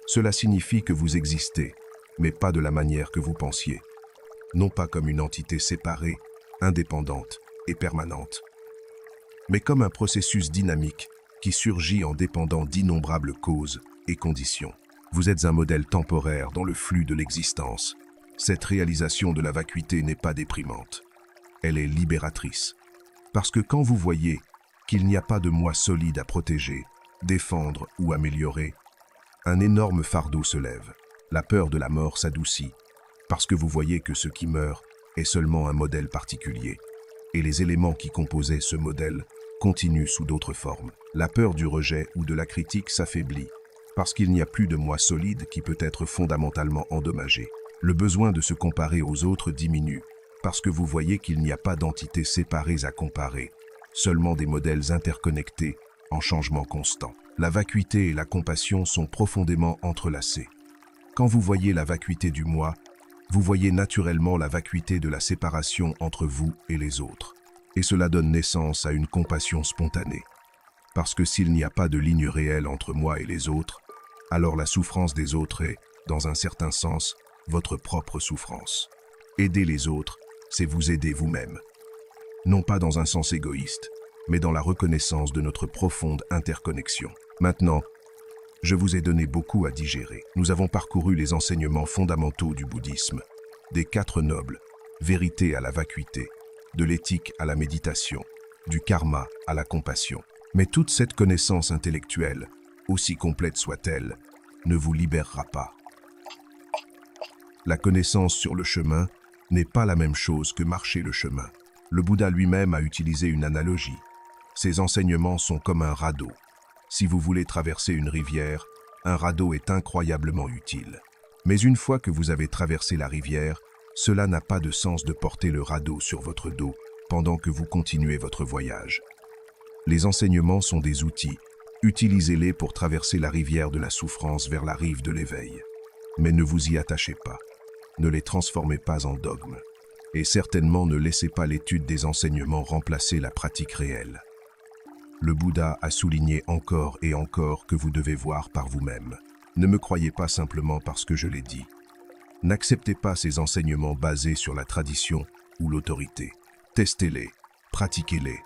Cela signifie que vous existez, mais pas de la manière que vous pensiez. Non pas comme une entité séparée, indépendante et permanente, mais comme un processus dynamique qui surgit en dépendant d'innombrables causes et conditions. Vous êtes un modèle temporaire dans le flux de l'existence. Cette réalisation de la vacuité n'est pas déprimante. Elle est libératrice. Parce que quand vous voyez qu'il n'y a pas de moi solide à protéger, défendre ou améliorer, un énorme fardeau se lève. La peur de la mort s'adoucit, parce que vous voyez que ce qui meurt est seulement un modèle particulier, et les éléments qui composaient ce modèle continuent sous d'autres formes. La peur du rejet ou de la critique s'affaiblit, parce qu'il n'y a plus de moi solide qui peut être fondamentalement endommagé. Le besoin de se comparer aux autres diminue, parce que vous voyez qu'il n'y a pas d'entités séparées à comparer, seulement des modèles interconnectés en changement constant. La vacuité et la compassion sont profondément entrelacées. Quand vous voyez la vacuité du moi, vous voyez naturellement la vacuité de la séparation entre vous et les autres. Et cela donne naissance à une compassion spontanée. Parce que s'il n'y a pas de ligne réelle entre moi et les autres, alors la souffrance des autres est, dans un certain sens, votre propre souffrance. Aider les autres, c'est vous aider vous-même. Non pas dans un sens égoïste, mais dans la reconnaissance de notre profonde interconnexion. Maintenant, je vous ai donné beaucoup à digérer. Nous avons parcouru les enseignements fondamentaux du bouddhisme, des 4 nobles, vérité à la vacuité, de l'éthique à la méditation, du karma à la compassion. Mais toute cette connaissance intellectuelle, aussi complète soit-elle, ne vous libérera pas. La connaissance sur le chemin n'est pas la même chose que marcher le chemin. Le Bouddha lui-même a utilisé une analogie. Ses enseignements sont comme un radeau. Si vous voulez traverser une rivière, un radeau est incroyablement utile. Mais une fois que vous avez traversé la rivière, cela n'a pas de sens de porter le radeau sur votre dos pendant que vous continuez votre voyage. Les enseignements sont des outils. Utilisez-les pour traverser la rivière de la souffrance vers la rive de l'éveil. Mais ne vous y attachez pas. Ne les transformez pas en dogmes. Et certainement ne laissez pas l'étude des enseignements remplacer la pratique réelle. Le Bouddha a souligné encore et encore que vous devez voir par vous-même. Ne me croyez pas simplement parce que je l'ai dit. N'acceptez pas ces enseignements basés sur la tradition ou l'autorité. Testez-les, pratiquez-les,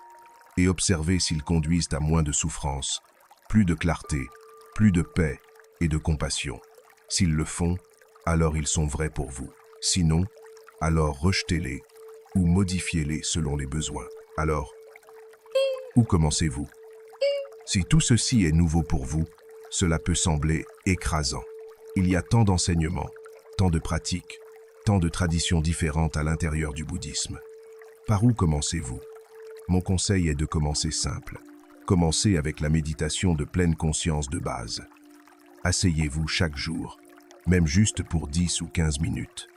et observez s'ils conduisent à moins de souffrance, plus de clarté, plus de paix et de compassion. S'ils le font, alors ils sont vrais pour vous. Sinon, alors rejetez-les ou modifiez-les selon les besoins. Alors, où commencez-vous? Si tout ceci est nouveau pour vous, cela peut sembler écrasant. Il y a tant d'enseignements, tant de pratiques, tant de traditions différentes à l'intérieur du bouddhisme. Par où commencez-vous? Mon conseil est de commencer simple. Commencez avec la méditation de pleine conscience de base. Asseyez-vous chaque jour, même juste pour 10 ou 15 minutes.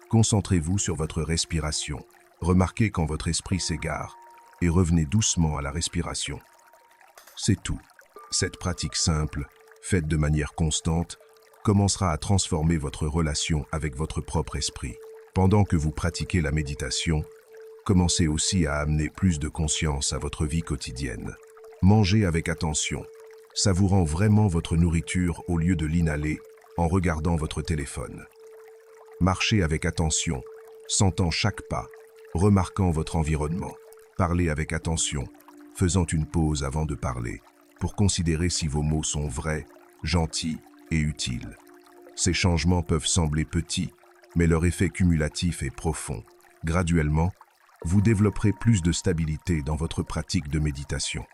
Concentrez-vous sur votre respiration. Remarquez quand votre esprit s'égare et revenez doucement à la respiration. C'est tout. Cette pratique simple, faite de manière constante, commencera à transformer votre relation avec votre propre esprit. Pendant que vous pratiquez la méditation, commencez aussi à amener plus de conscience à votre vie quotidienne. Mangez avec attention, savourant vraiment votre nourriture au lieu de l'inhaler en regardant votre téléphone. Marchez avec attention, sentant chaque pas, remarquant votre environnement. Parlez avec attention, faisant une pause avant de parler, pour considérer si vos mots sont vrais, gentils et utiles. Ces changements peuvent sembler petits, mais leur effet cumulatif est profond. Graduellement, vous développerez plus de stabilité dans votre pratique de méditation.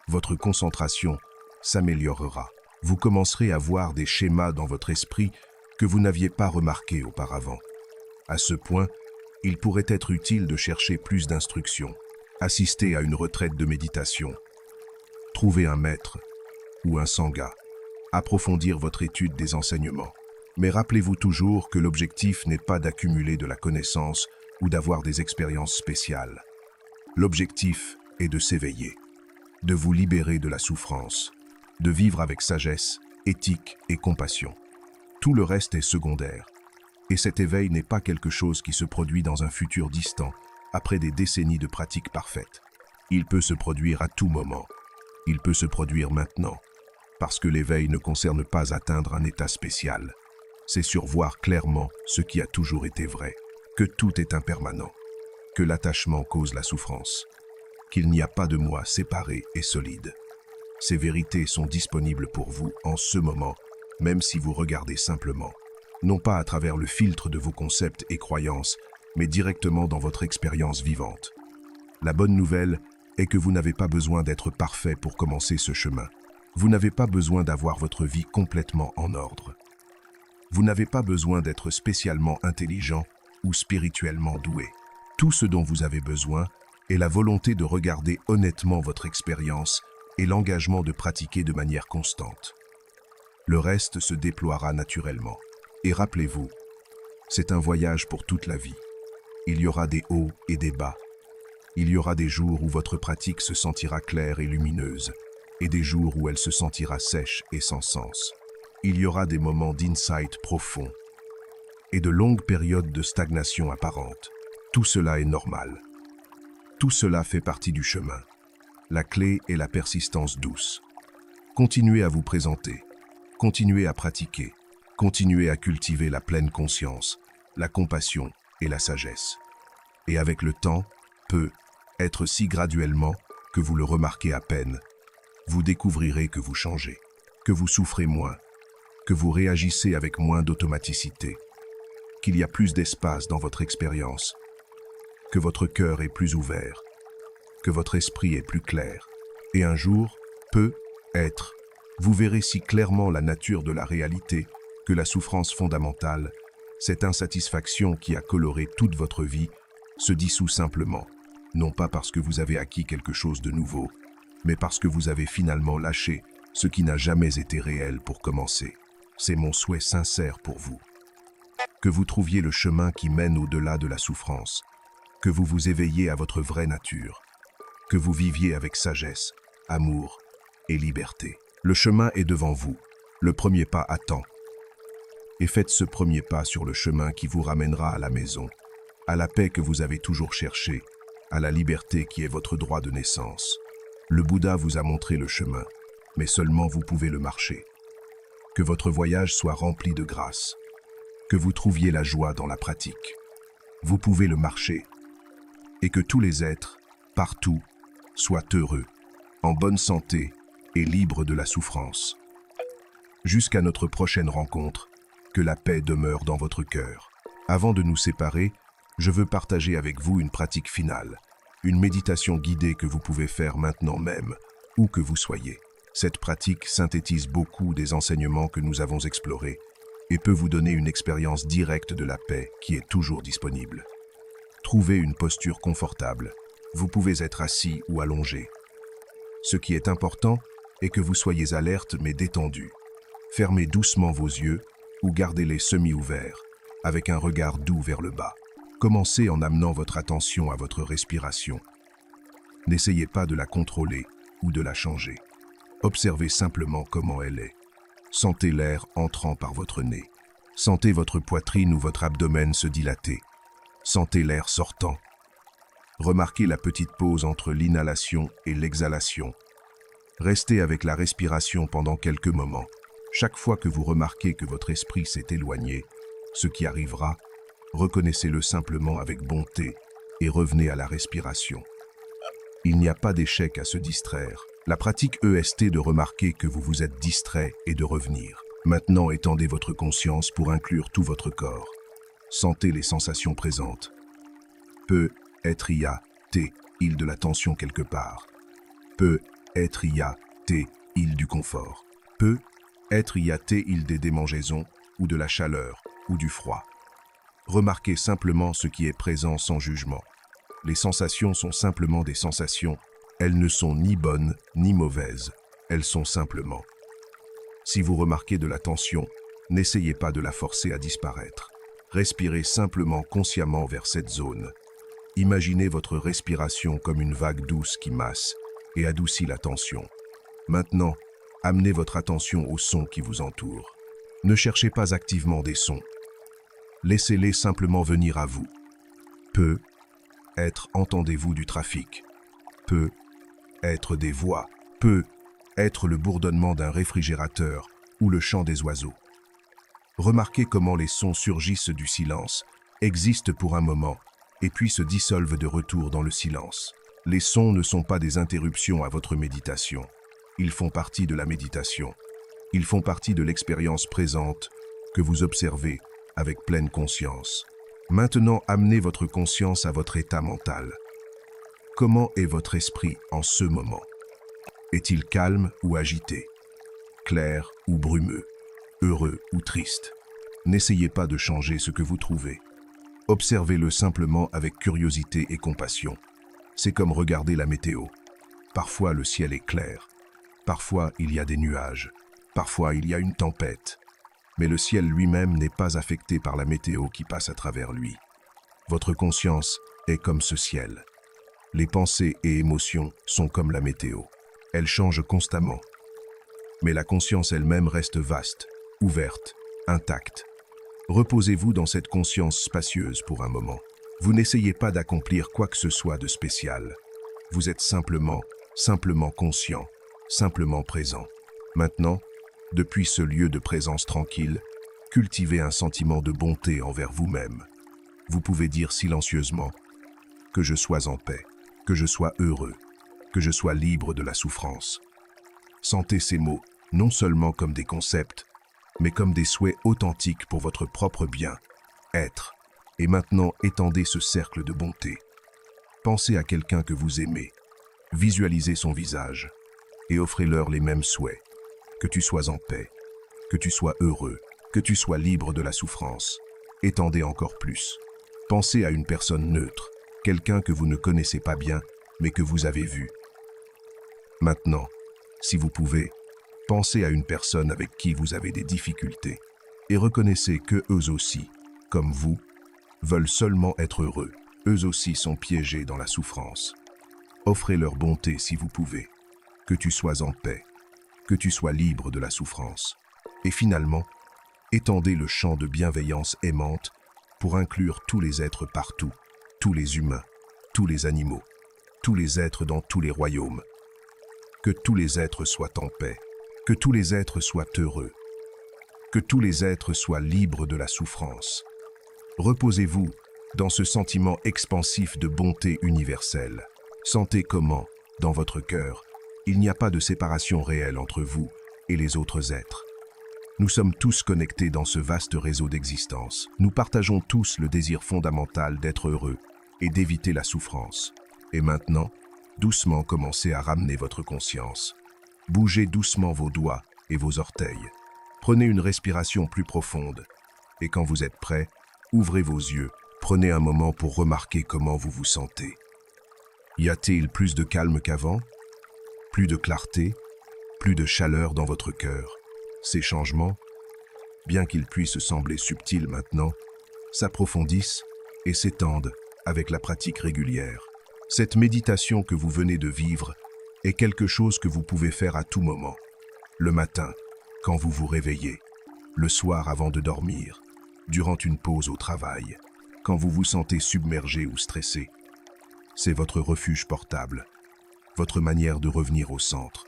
Votre concentration s'améliorera. Vous commencerez à voir des schémas dans votre esprit que vous n'aviez pas remarqués auparavant. À ce point, il pourrait être utile de chercher plus d'instructions, assister à une retraite de méditation, trouver un maître ou un sangha, approfondir votre étude des enseignements. Mais rappelez-vous toujours que l'objectif n'est pas d'accumuler de la connaissance ou d'avoir des expériences spéciales. L'objectif est de s'éveiller, de vous libérer de la souffrance, de vivre avec sagesse, éthique et compassion. Tout le reste est secondaire. Et cet éveil n'est pas quelque chose qui se produit dans un futur distant, après des décennies de pratiques parfaites. Il peut se produire à tout moment. Il peut se produire maintenant. Parce que l'éveil ne concerne pas atteindre un état spécial. C'est survoir clairement ce qui a toujours été vrai. Que tout est impermanent. Que l'attachement cause la souffrance. Qu'il n'y a pas de moi séparé et solide. Ces vérités sont disponibles pour vous en ce moment, même si vous regardez simplement. Non pas à travers le filtre de vos concepts et croyances, mais directement dans votre expérience vivante. La bonne nouvelle est que vous n'avez pas besoin d'être parfait pour commencer ce chemin. Vous n'avez pas besoin d'avoir votre vie complètement en ordre. Vous n'avez pas besoin d'être spécialement intelligent ou spirituellement doué. Tout ce dont vous avez besoin est la volonté de regarder honnêtement votre expérience et l'engagement de pratiquer de manière constante. Le reste se déploiera naturellement. Et rappelez-vous, c'est un voyage pour toute la vie. Il y aura des hauts et des bas. Il y aura des jours où votre pratique se sentira claire et lumineuse, et des jours où elle se sentira sèche et sans sens. Il y aura des moments d'insight profond, et de longues périodes de stagnation apparente. Tout cela est normal. Tout cela fait partie du chemin. La clé est la persistance douce. Continuez à vous présenter, continuez à pratiquer, continuez à cultiver la pleine conscience, la compassion et la sagesse. Et avec le temps, peut être si graduellement que vous le remarquez à peine, vous découvrirez que vous changez, que vous souffrez moins, que vous réagissez avec moins d'automaticité, qu'il y a plus d'espace dans votre expérience, que votre cœur est plus ouvert, que votre esprit est plus clair. Et un jour, peut-être, vous verrez si clairement la nature de la réalité que la souffrance fondamentale, cette insatisfaction qui a coloré toute votre vie, se dissout simplement, non pas parce que vous avez acquis quelque chose de nouveau, mais parce que vous avez finalement lâché ce qui n'a jamais été réel pour commencer. C'est mon souhait sincère pour vous. Que vous trouviez le chemin qui mène au-delà de la souffrance, que vous vous éveilliez à votre vraie nature, que vous viviez avec sagesse, amour et liberté. Le chemin est devant vous, le premier pas attend. Et faites ce premier pas sur le chemin qui vous ramènera à la maison, à la paix que vous avez toujours cherchée, à la liberté qui est votre droit de naissance. Le Bouddha vous a montré le chemin, mais seulement vous pouvez le marcher. Que votre voyage soit rempli de grâce, que vous trouviez la joie dans la pratique. Vous pouvez le marcher, et que tous les êtres, partout, soient heureux, en bonne santé et libres de la souffrance. Jusqu'à notre prochaine rencontre, que la paix demeure dans votre cœur. Avant de nous séparer, je veux partager avec vous une pratique finale, une méditation guidée que vous pouvez faire maintenant même, où que vous soyez. Cette pratique synthétise beaucoup des enseignements que nous avons explorés et peut vous donner une expérience directe de la paix qui est toujours disponible. Trouvez une posture confortable. Vous pouvez être assis ou allongé. Ce qui est important est que vous soyez alerte mais détendu. Fermez doucement vos yeux ou gardez-les semi-ouverts, avec un regard doux vers le bas. Commencez en amenant votre attention à votre respiration. N'essayez pas de la contrôler ou de la changer. Observez simplement comment elle est. Sentez l'air entrant par votre nez. Sentez votre poitrine ou votre abdomen se dilater. Sentez l'air sortant. Remarquez la petite pause entre l'inhalation et l'exhalation. Restez avec la respiration pendant quelques moments. Chaque fois que vous remarquez que votre esprit s'est éloigné, ce qui arrivera, reconnaissez-le simplement avec bonté et revenez à la respiration. Il n'y a pas d'échec à se distraire. La pratique EST de remarquer que vous vous êtes distrait et de revenir. Maintenant, étendez votre conscience pour inclure tout votre corps. Sentez les sensations présentes. Peut-être il y a île de la tension quelque part. Peut-être il y a île du confort. Peut-être il y a île des démangeaisons ou de la chaleur ou du froid. Remarquez simplement ce qui est présent sans jugement. Les sensations sont simplement des sensations. Elles ne sont ni bonnes ni mauvaises. Elles sont simplement. Si vous remarquez de la tension, n'essayez pas de la forcer à disparaître. Respirez simplement consciemment vers cette zone. Imaginez votre respiration comme une vague douce qui masse et adoucit la tension. Maintenant, amenez votre attention aux sons qui vous entourent. Ne cherchez pas activement des sons. Laissez-les simplement venir à vous. Peut-être entendez-vous du trafic. Peut-être des voix. Peut-être le bourdonnement d'un réfrigérateur ou le chant des oiseaux. Remarquez comment les sons surgissent du silence, existent pour un moment, et puis se dissolvent de retour dans le silence. Les sons ne sont pas des interruptions à votre méditation. Ils font partie de la méditation. Ils font partie de l'expérience présente que vous observez avec pleine conscience. Maintenant, amenez votre conscience à votre état mental. Comment est votre esprit en ce moment? Est-il calme ou agité? Clair ou brumeux? Heureux ou triste? N'essayez pas de changer ce que vous trouvez. Observez-le simplement avec curiosité et compassion. C'est comme regarder la météo. Parfois le ciel est clair. Parfois il y a des nuages. Parfois il y a une tempête. Mais le ciel lui-même n'est pas affecté par la météo qui passe à travers lui. Votre conscience est comme ce ciel. Les pensées et émotions sont comme la météo. Elles changent constamment. Mais la conscience elle-même reste vaste, ouverte, intacte. Reposez-vous dans cette conscience spacieuse pour un moment. Vous n'essayez pas d'accomplir quoi que ce soit de spécial. Vous êtes simplement simplement conscient, simplement présent. Maintenant, depuis ce lieu de présence tranquille, cultivez un sentiment de bonté envers vous-même. Vous pouvez dire silencieusement « que je sois en paix, que je sois heureux, que je sois libre de la souffrance ». Sentez ces mots non seulement comme des concepts, mais comme des souhaits authentiques pour votre propre bien, être. Et maintenant, étendez ce cercle de bonté. Pensez à quelqu'un que vous aimez, visualisez son visage et offrez-leur les mêmes souhaits. Que tu sois en paix, que tu sois heureux, que tu sois libre de la souffrance. Étendez encore plus. Pensez à une personne neutre, quelqu'un que vous ne connaissez pas bien, mais que vous avez vu. Maintenant, si vous pouvez, pensez à une personne avec qui vous avez des difficultés et reconnaissez que eux aussi, comme vous, veulent seulement être heureux. Eux aussi sont piégés dans la souffrance. Offrez leur bonté si vous pouvez. Que tu sois en paix, que tu sois libre de la souffrance. Et finalement, étendez le champ de bienveillance aimante pour inclure tous les êtres partout, tous les humains, tous les animaux, tous les êtres dans tous les royaumes. Que tous les êtres soient en paix, que tous les êtres soient heureux, que tous les êtres soient libres de la souffrance. Reposez-vous dans ce sentiment expansif de bonté universelle. Sentez comment, dans votre cœur, il n'y a pas de séparation réelle entre vous et les autres êtres. Nous sommes tous connectés dans ce vaste réseau d'existence. Nous partageons tous le désir fondamental d'être heureux et d'éviter la souffrance. Et maintenant, doucement commencez à ramener votre conscience. Bougez doucement vos doigts et vos orteils. Prenez une respiration plus profonde. Et quand vous êtes prêt, ouvrez vos yeux. Prenez un moment pour remarquer comment vous vous sentez. Y a-t-il plus de calme qu'avant? Plus de clarté? Plus de chaleur dans votre cœur? Ces changements, bien qu'ils puissent sembler subtils maintenant, s'approfondissent et s'étendent avec la pratique régulière. Cette méditation que vous venez de vivre est quelque chose que vous pouvez faire à tout moment. Le matin, quand vous vous réveillez, le soir avant de dormir, durant une pause au travail, quand vous vous sentez submergé ou stressé. C'est votre refuge portable, votre manière de revenir au centre.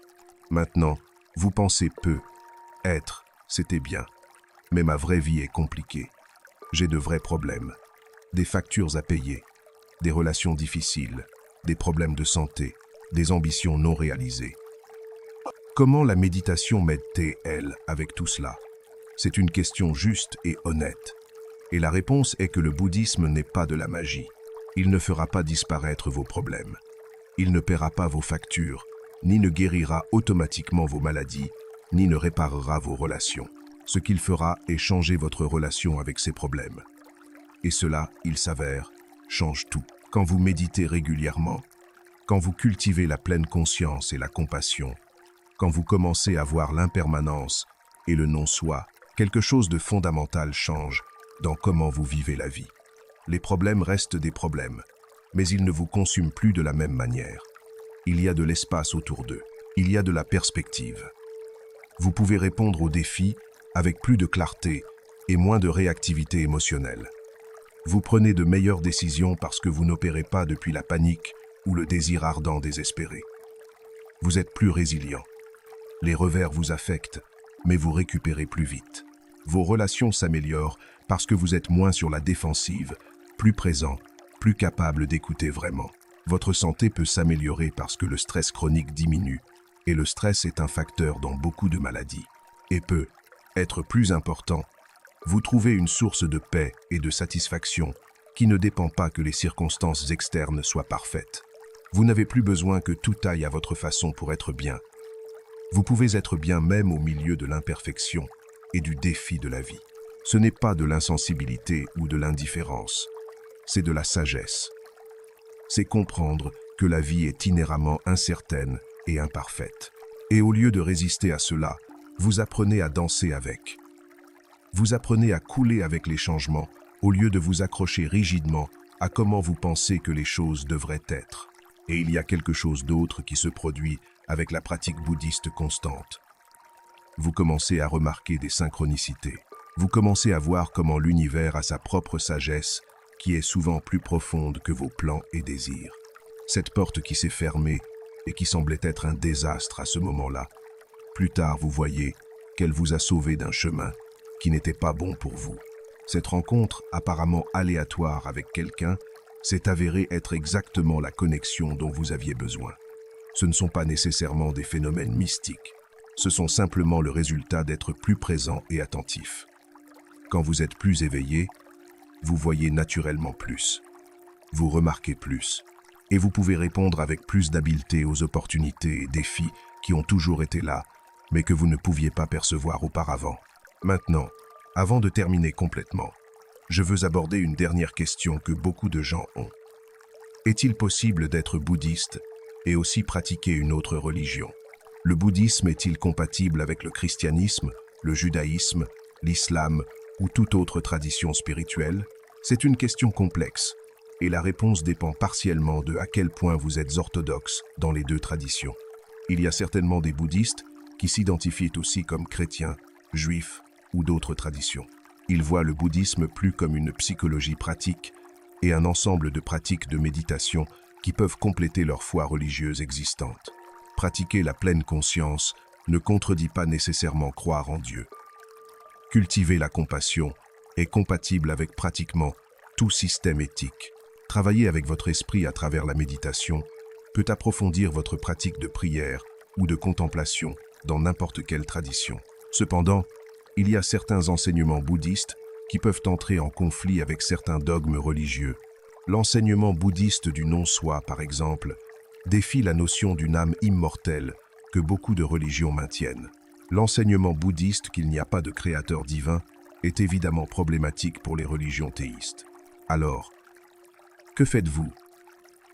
Maintenant, vous pensez peu. Être, c'était bien. Mais ma vraie vie est compliquée. J'ai de vrais problèmes. Des factures à payer, des relations difficiles, des problèmes de santé, des ambitions non réalisées. Comment la méditation m'aide-t-elle avec tout cela? C'est une question juste et honnête. Et la réponse est que le bouddhisme n'est pas de la magie. Il ne fera pas disparaître vos problèmes. Il ne paiera pas vos factures, ni ne guérira automatiquement vos maladies, ni ne réparera vos relations. Ce qu'il fera est changer votre relation avec ces problèmes. Et cela, il s'avère, change tout. Quand vous méditez régulièrement, quand vous cultivez la pleine conscience et la compassion, quand vous commencez à voir l'impermanence et le non-soi, quelque chose de fondamental change dans comment vous vivez la vie. Les problèmes restent des problèmes, mais ils ne vous consument plus de la même manière. Il y a de l'espace autour d'eux, il y a de la perspective. Vous pouvez répondre aux défis avec plus de clarté et moins de réactivité émotionnelle. Vous prenez de meilleures décisions parce que vous n'opérez pas depuis la panique ou le désir ardent désespéré. Vous êtes plus résilient. Les revers vous affectent, mais vous récupérez plus vite. Vos relations s'améliorent parce que vous êtes moins sur la défensive, plus présent, plus capable d'écouter vraiment. Votre santé peut s'améliorer parce que le stress chronique diminue, et le stress est un facteur dans beaucoup de maladies. Et peut être plus important, vous trouvez une source de paix et de satisfaction qui ne dépend pas que les circonstances externes soient parfaites. Vous n'avez plus besoin que tout aille à votre façon pour être bien. Vous pouvez être bien même au milieu de l'imperfection et du défi de la vie. Ce n'est pas de l'insensibilité ou de l'indifférence, c'est de la sagesse. C'est comprendre que la vie est inhéremment incertaine et imparfaite. Et au lieu de résister à cela, vous apprenez à danser avec. Vous apprenez à couler avec les changements au lieu de vous accrocher rigidement à comment vous pensez que les choses devraient être. Et il y a quelque chose d'autre qui se produit avec la pratique bouddhiste constante. Vous commencez à remarquer des synchronicités. Vous commencez à voir comment l'univers a sa propre sagesse qui est souvent plus profonde que vos plans et désirs. Cette porte qui s'est fermée et qui semblait être un désastre à ce moment-là. Plus tard, vous voyez qu'elle vous a sauvé d'un chemin qui n'était pas bon pour vous. Cette rencontre apparemment aléatoire avec quelqu'un s'est avérée être exactement la connexion dont vous aviez besoin. Ce ne sont pas nécessairement des phénomènes mystiques. Ce sont simplement le résultat d'être plus présent et attentif. Quand vous êtes plus éveillé, vous voyez naturellement plus. Vous remarquez plus. Et vous pouvez répondre avec plus d'habileté aux opportunités et défis qui ont toujours été là, mais que vous ne pouviez pas percevoir auparavant. Maintenant, avant de terminer complètement, je veux aborder une dernière question que beaucoup de gens ont. Est-il possible d'être bouddhiste et aussi pratiquer une autre religion? Le bouddhisme est-il compatible avec le christianisme, le judaïsme, l'islam ou toute autre tradition spirituelle? C'est une question complexe, et la réponse dépend partiellement de à quel point vous êtes orthodoxe dans les deux traditions. Il y a certainement des bouddhistes qui s'identifient aussi comme chrétiens, juifs ou d'autres traditions. Ils voient le bouddhisme plus comme une psychologie pratique et un ensemble de pratiques de méditation qui peuvent compléter leur foi religieuse existante. Pratiquer la pleine conscience ne contredit pas nécessairement croire en Dieu. Cultiver la compassion est compatible avec pratiquement tout système éthique. Travailler avec votre esprit à travers la méditation peut approfondir votre pratique de prière ou de contemplation dans n'importe quelle tradition. Cependant, il y a certains enseignements bouddhistes qui peuvent entrer en conflit avec certains dogmes religieux. L'enseignement bouddhiste du non-soi, par exemple, défie la notion d'une âme immortelle que beaucoup de religions maintiennent. L'enseignement bouddhiste qu'il n'y a pas de créateur divin est évidemment problématique pour les religions théistes. Alors, que faites-vous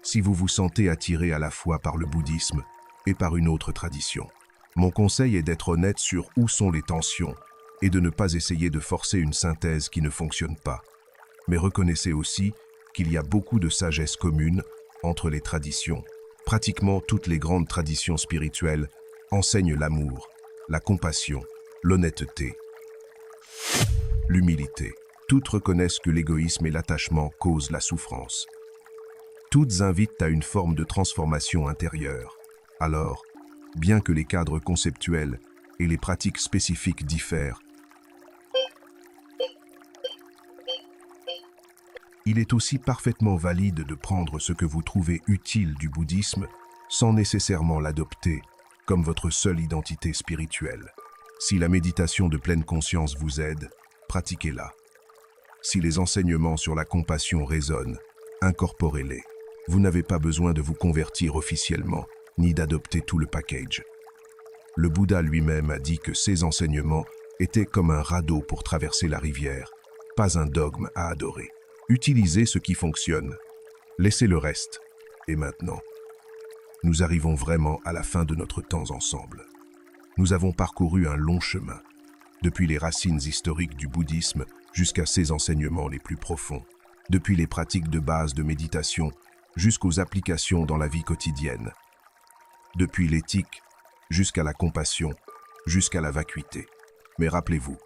si vous vous sentez attiré à la fois par le bouddhisme et par une autre tradition? Mon conseil est d'être honnête sur où sont les tensions et de ne pas essayer de forcer une synthèse qui ne fonctionne pas. Mais reconnaissez aussi qu'il y a beaucoup de sagesse commune entre les traditions. Pratiquement toutes les grandes traditions spirituelles enseignent l'amour, la compassion, l'honnêteté, l'humilité. Toutes reconnaissent que l'égoïsme et l'attachement causent la souffrance. Toutes invitent à une forme de transformation intérieure. Alors, bien que les cadres conceptuels et les pratiques spécifiques diffèrent, il est aussi parfaitement valide de prendre ce que vous trouvez utile du bouddhisme sans nécessairement l'adopter comme votre seule identité spirituelle. Si la méditation de pleine conscience vous aide, pratiquez-la. Si les enseignements sur la compassion résonnent, incorporez-les. Vous n'avez pas besoin de vous convertir officiellement, ni d'adopter tout le package. Le Bouddha lui-même a dit que ces enseignements étaient comme un radeau pour traverser la rivière, pas un dogme à adorer. Utilisez ce qui fonctionne, laissez le reste. Et maintenant, nous arrivons vraiment à la fin de notre temps ensemble. Nous avons parcouru un long chemin, depuis les racines historiques du bouddhisme jusqu'à ses enseignements les plus profonds, depuis les pratiques de base de méditation jusqu'aux applications dans la vie quotidienne, depuis l'éthique jusqu'à la compassion, jusqu'à la vacuité. Mais rappelez-vous,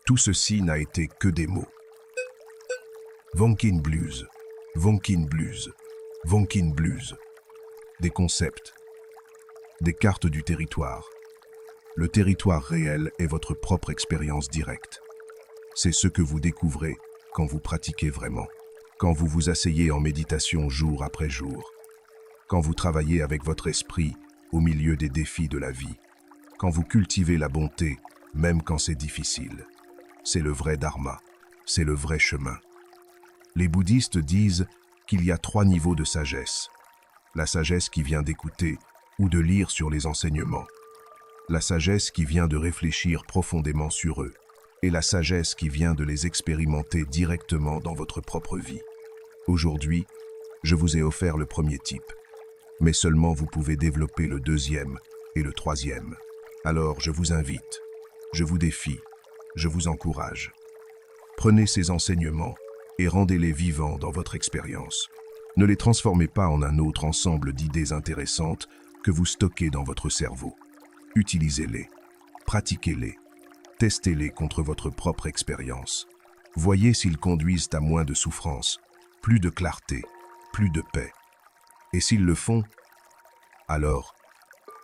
tout ceci n'a été que des mots. Vonkin Blues, Vonkin Blues, Vonkin Blues. Des concepts, des cartes du territoire. Le territoire réel est votre propre expérience directe. C'est ce que vous découvrez quand vous pratiquez vraiment, quand vous vous asseyez en méditation jour après jour, quand vous travaillez avec votre esprit au milieu des défis de la vie, quand vous cultivez la bonté, même quand c'est difficile. C'est le vrai dharma, c'est le vrai chemin. Les bouddhistes disent qu'il y a 3 niveaux de sagesse. La sagesse qui vient d'écouter ou de lire sur les enseignements. La sagesse qui vient de réfléchir profondément sur eux. Et la sagesse qui vient de les expérimenter directement dans votre propre vie. Aujourd'hui, je vous ai offert le premier type. Mais seulement vous pouvez développer le deuxième et le troisième. Alors je vous invite, je vous défie, je vous encourage. Prenez ces enseignements et rendez-les vivants dans votre expérience. Ne les transformez pas en un autre ensemble d'idées intéressantes que vous stockez dans votre cerveau. Utilisez-les, pratiquez-les, testez-les contre votre propre expérience. Voyez s'ils conduisent à moins de souffrance, plus de clarté, plus de paix. Et s'ils le font, alors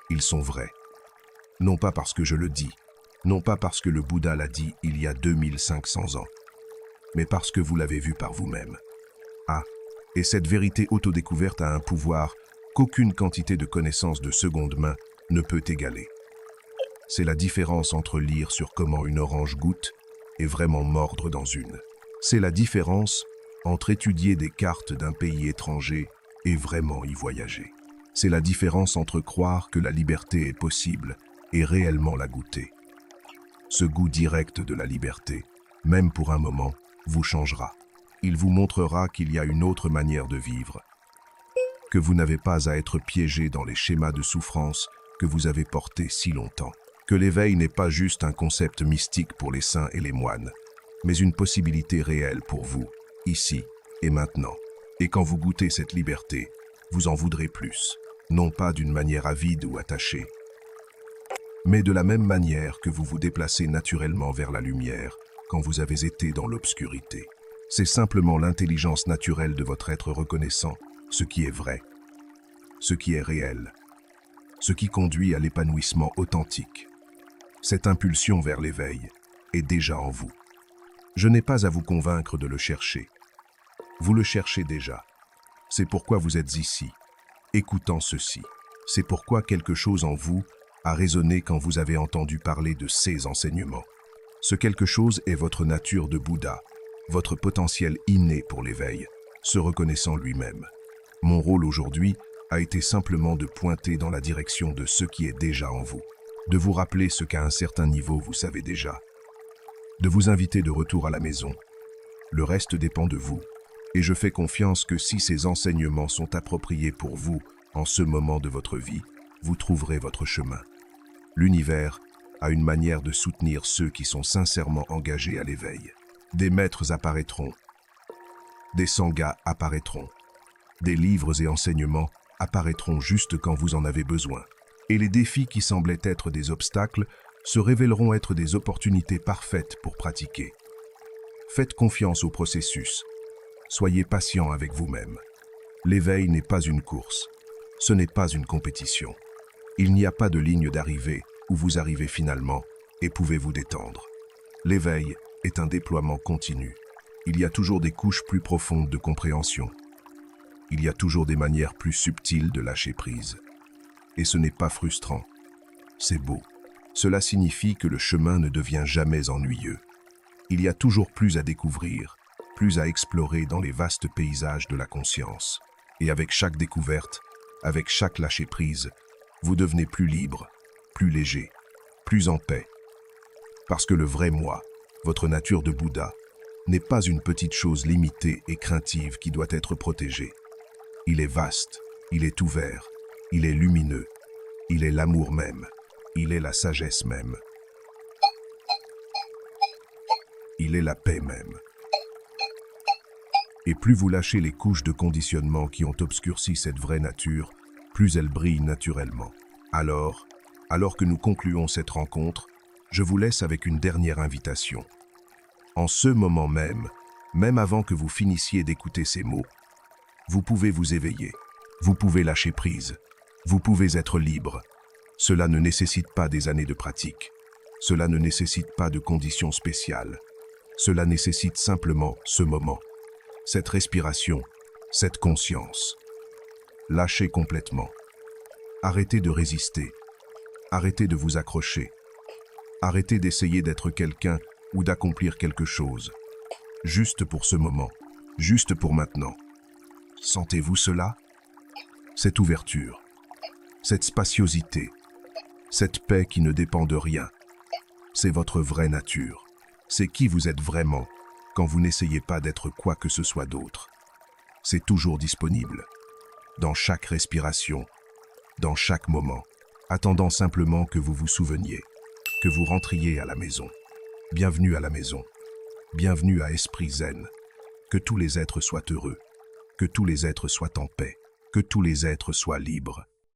ils sont vrais. Non pas parce que je le dis, non pas parce que le Bouddha l'a dit il y a 2500 ans, mais parce que vous l'avez vu par vous-même. Ah, et cette vérité autodécouverte a un pouvoir qu'aucune quantité de connaissances de seconde main ne peut égaler. C'est la différence entre lire sur comment une orange goûte et vraiment mordre dans une. C'est la différence entre étudier des cartes d'un pays étranger et vraiment y voyager. C'est la différence entre croire que la liberté est possible et réellement la goûter. Ce goût direct de la liberté, même pour un moment, vous changera. Il vous montrera qu'il y a une autre manière de vivre, que vous n'avez pas à être piégé dans les schémas de souffrance que vous avez portés si longtemps, que l'éveil n'est pas juste un concept mystique pour les saints et les moines, mais une possibilité réelle pour vous, ici et maintenant. Et quand vous goûtez cette liberté, vous en voudrez plus, non pas d'une manière avide ou attachée, mais de la même manière que vous vous déplacez naturellement vers la lumière quand vous avez été dans l'obscurité. C'est simplement l'intelligence naturelle de votre être reconnaissant ce qui est vrai, ce qui est réel, ce qui conduit à l'épanouissement authentique. Cette impulsion vers l'éveil est déjà en vous. Je n'ai pas à vous convaincre de le chercher. Vous le cherchez déjà. C'est pourquoi vous êtes ici, écoutant ceci. C'est pourquoi quelque chose en vous a résonné quand vous avez entendu parler de ces enseignements. Ce quelque chose est votre nature de Bouddha, votre potentiel inné pour l'éveil, se reconnaissant lui-même. Mon rôle aujourd'hui a été simplement de pointer dans la direction de ce qui est déjà en vous, de vous rappeler ce qu'à un certain niveau vous savez déjà, de vous inviter de retour à la maison. Le reste dépend de vous, et je fais confiance que si ces enseignements sont appropriés pour vous en ce moment de votre vie, vous trouverez votre chemin. L'univers a une manière de soutenir ceux qui sont sincèrement engagés à l'éveil. Des maîtres apparaîtront, des sanghas apparaîtront, des livres et enseignements apparaîtront juste quand vous en avez besoin. Et les défis qui semblaient être des obstacles se révéleront être des opportunités parfaites pour pratiquer. Faites confiance au processus. Soyez patient avec vous-même. L'éveil n'est pas une course. Ce n'est pas une compétition. Il n'y a pas de ligne d'arrivée où vous arrivez finalement et pouvez vous détendre. L'éveil est un déploiement continu. Il y a toujours des couches plus profondes de compréhension. Il y a toujours des manières plus subtiles de lâcher prise. Et ce n'est pas frustrant. C'est beau. Cela signifie que le chemin ne devient jamais ennuyeux. Il y a toujours plus à découvrir, plus à explorer dans les vastes paysages de la conscience. Et avec chaque découverte, avec chaque lâcher prise, vous devenez plus libre, plus léger, plus en paix. Parce que le vrai moi, votre nature de Bouddha, n'est pas une petite chose limitée et craintive qui doit être protégée. Il est vaste, il est ouvert, il est lumineux, il est l'amour même, il est la sagesse même. Il est la paix même. Et plus vous lâchez les couches de conditionnement qui ont obscurci cette vraie nature, plus elle brille naturellement. Alors que nous concluons cette rencontre, je vous laisse avec une dernière invitation. En ce moment même avant que vous finissiez d'écouter ces mots, vous pouvez vous éveiller, vous pouvez lâcher prise, vous pouvez être libre. Cela ne nécessite pas des années de pratique, cela ne nécessite pas de conditions spéciales, cela nécessite simplement ce moment, cette respiration, cette conscience. Lâchez complètement. Arrêtez de résister. Arrêtez de vous accrocher. Arrêtez d'essayer d'être quelqu'un ou d'accomplir quelque chose. Juste pour ce moment. Juste pour maintenant. Sentez-vous cela? Cette ouverture. Cette spaciosité. Cette paix qui ne dépend de rien. C'est votre vraie nature. C'est qui vous êtes vraiment quand vous n'essayez pas d'être quoi que ce soit d'autre. C'est toujours disponible. Dans chaque respiration, dans chaque moment, attendant simplement que vous vous souveniez, que vous rentriez à la maison. Bienvenue à la maison. Bienvenue à Esprit Zen. Que tous les êtres soient heureux, que tous les êtres soient en paix, que tous les êtres soient libres.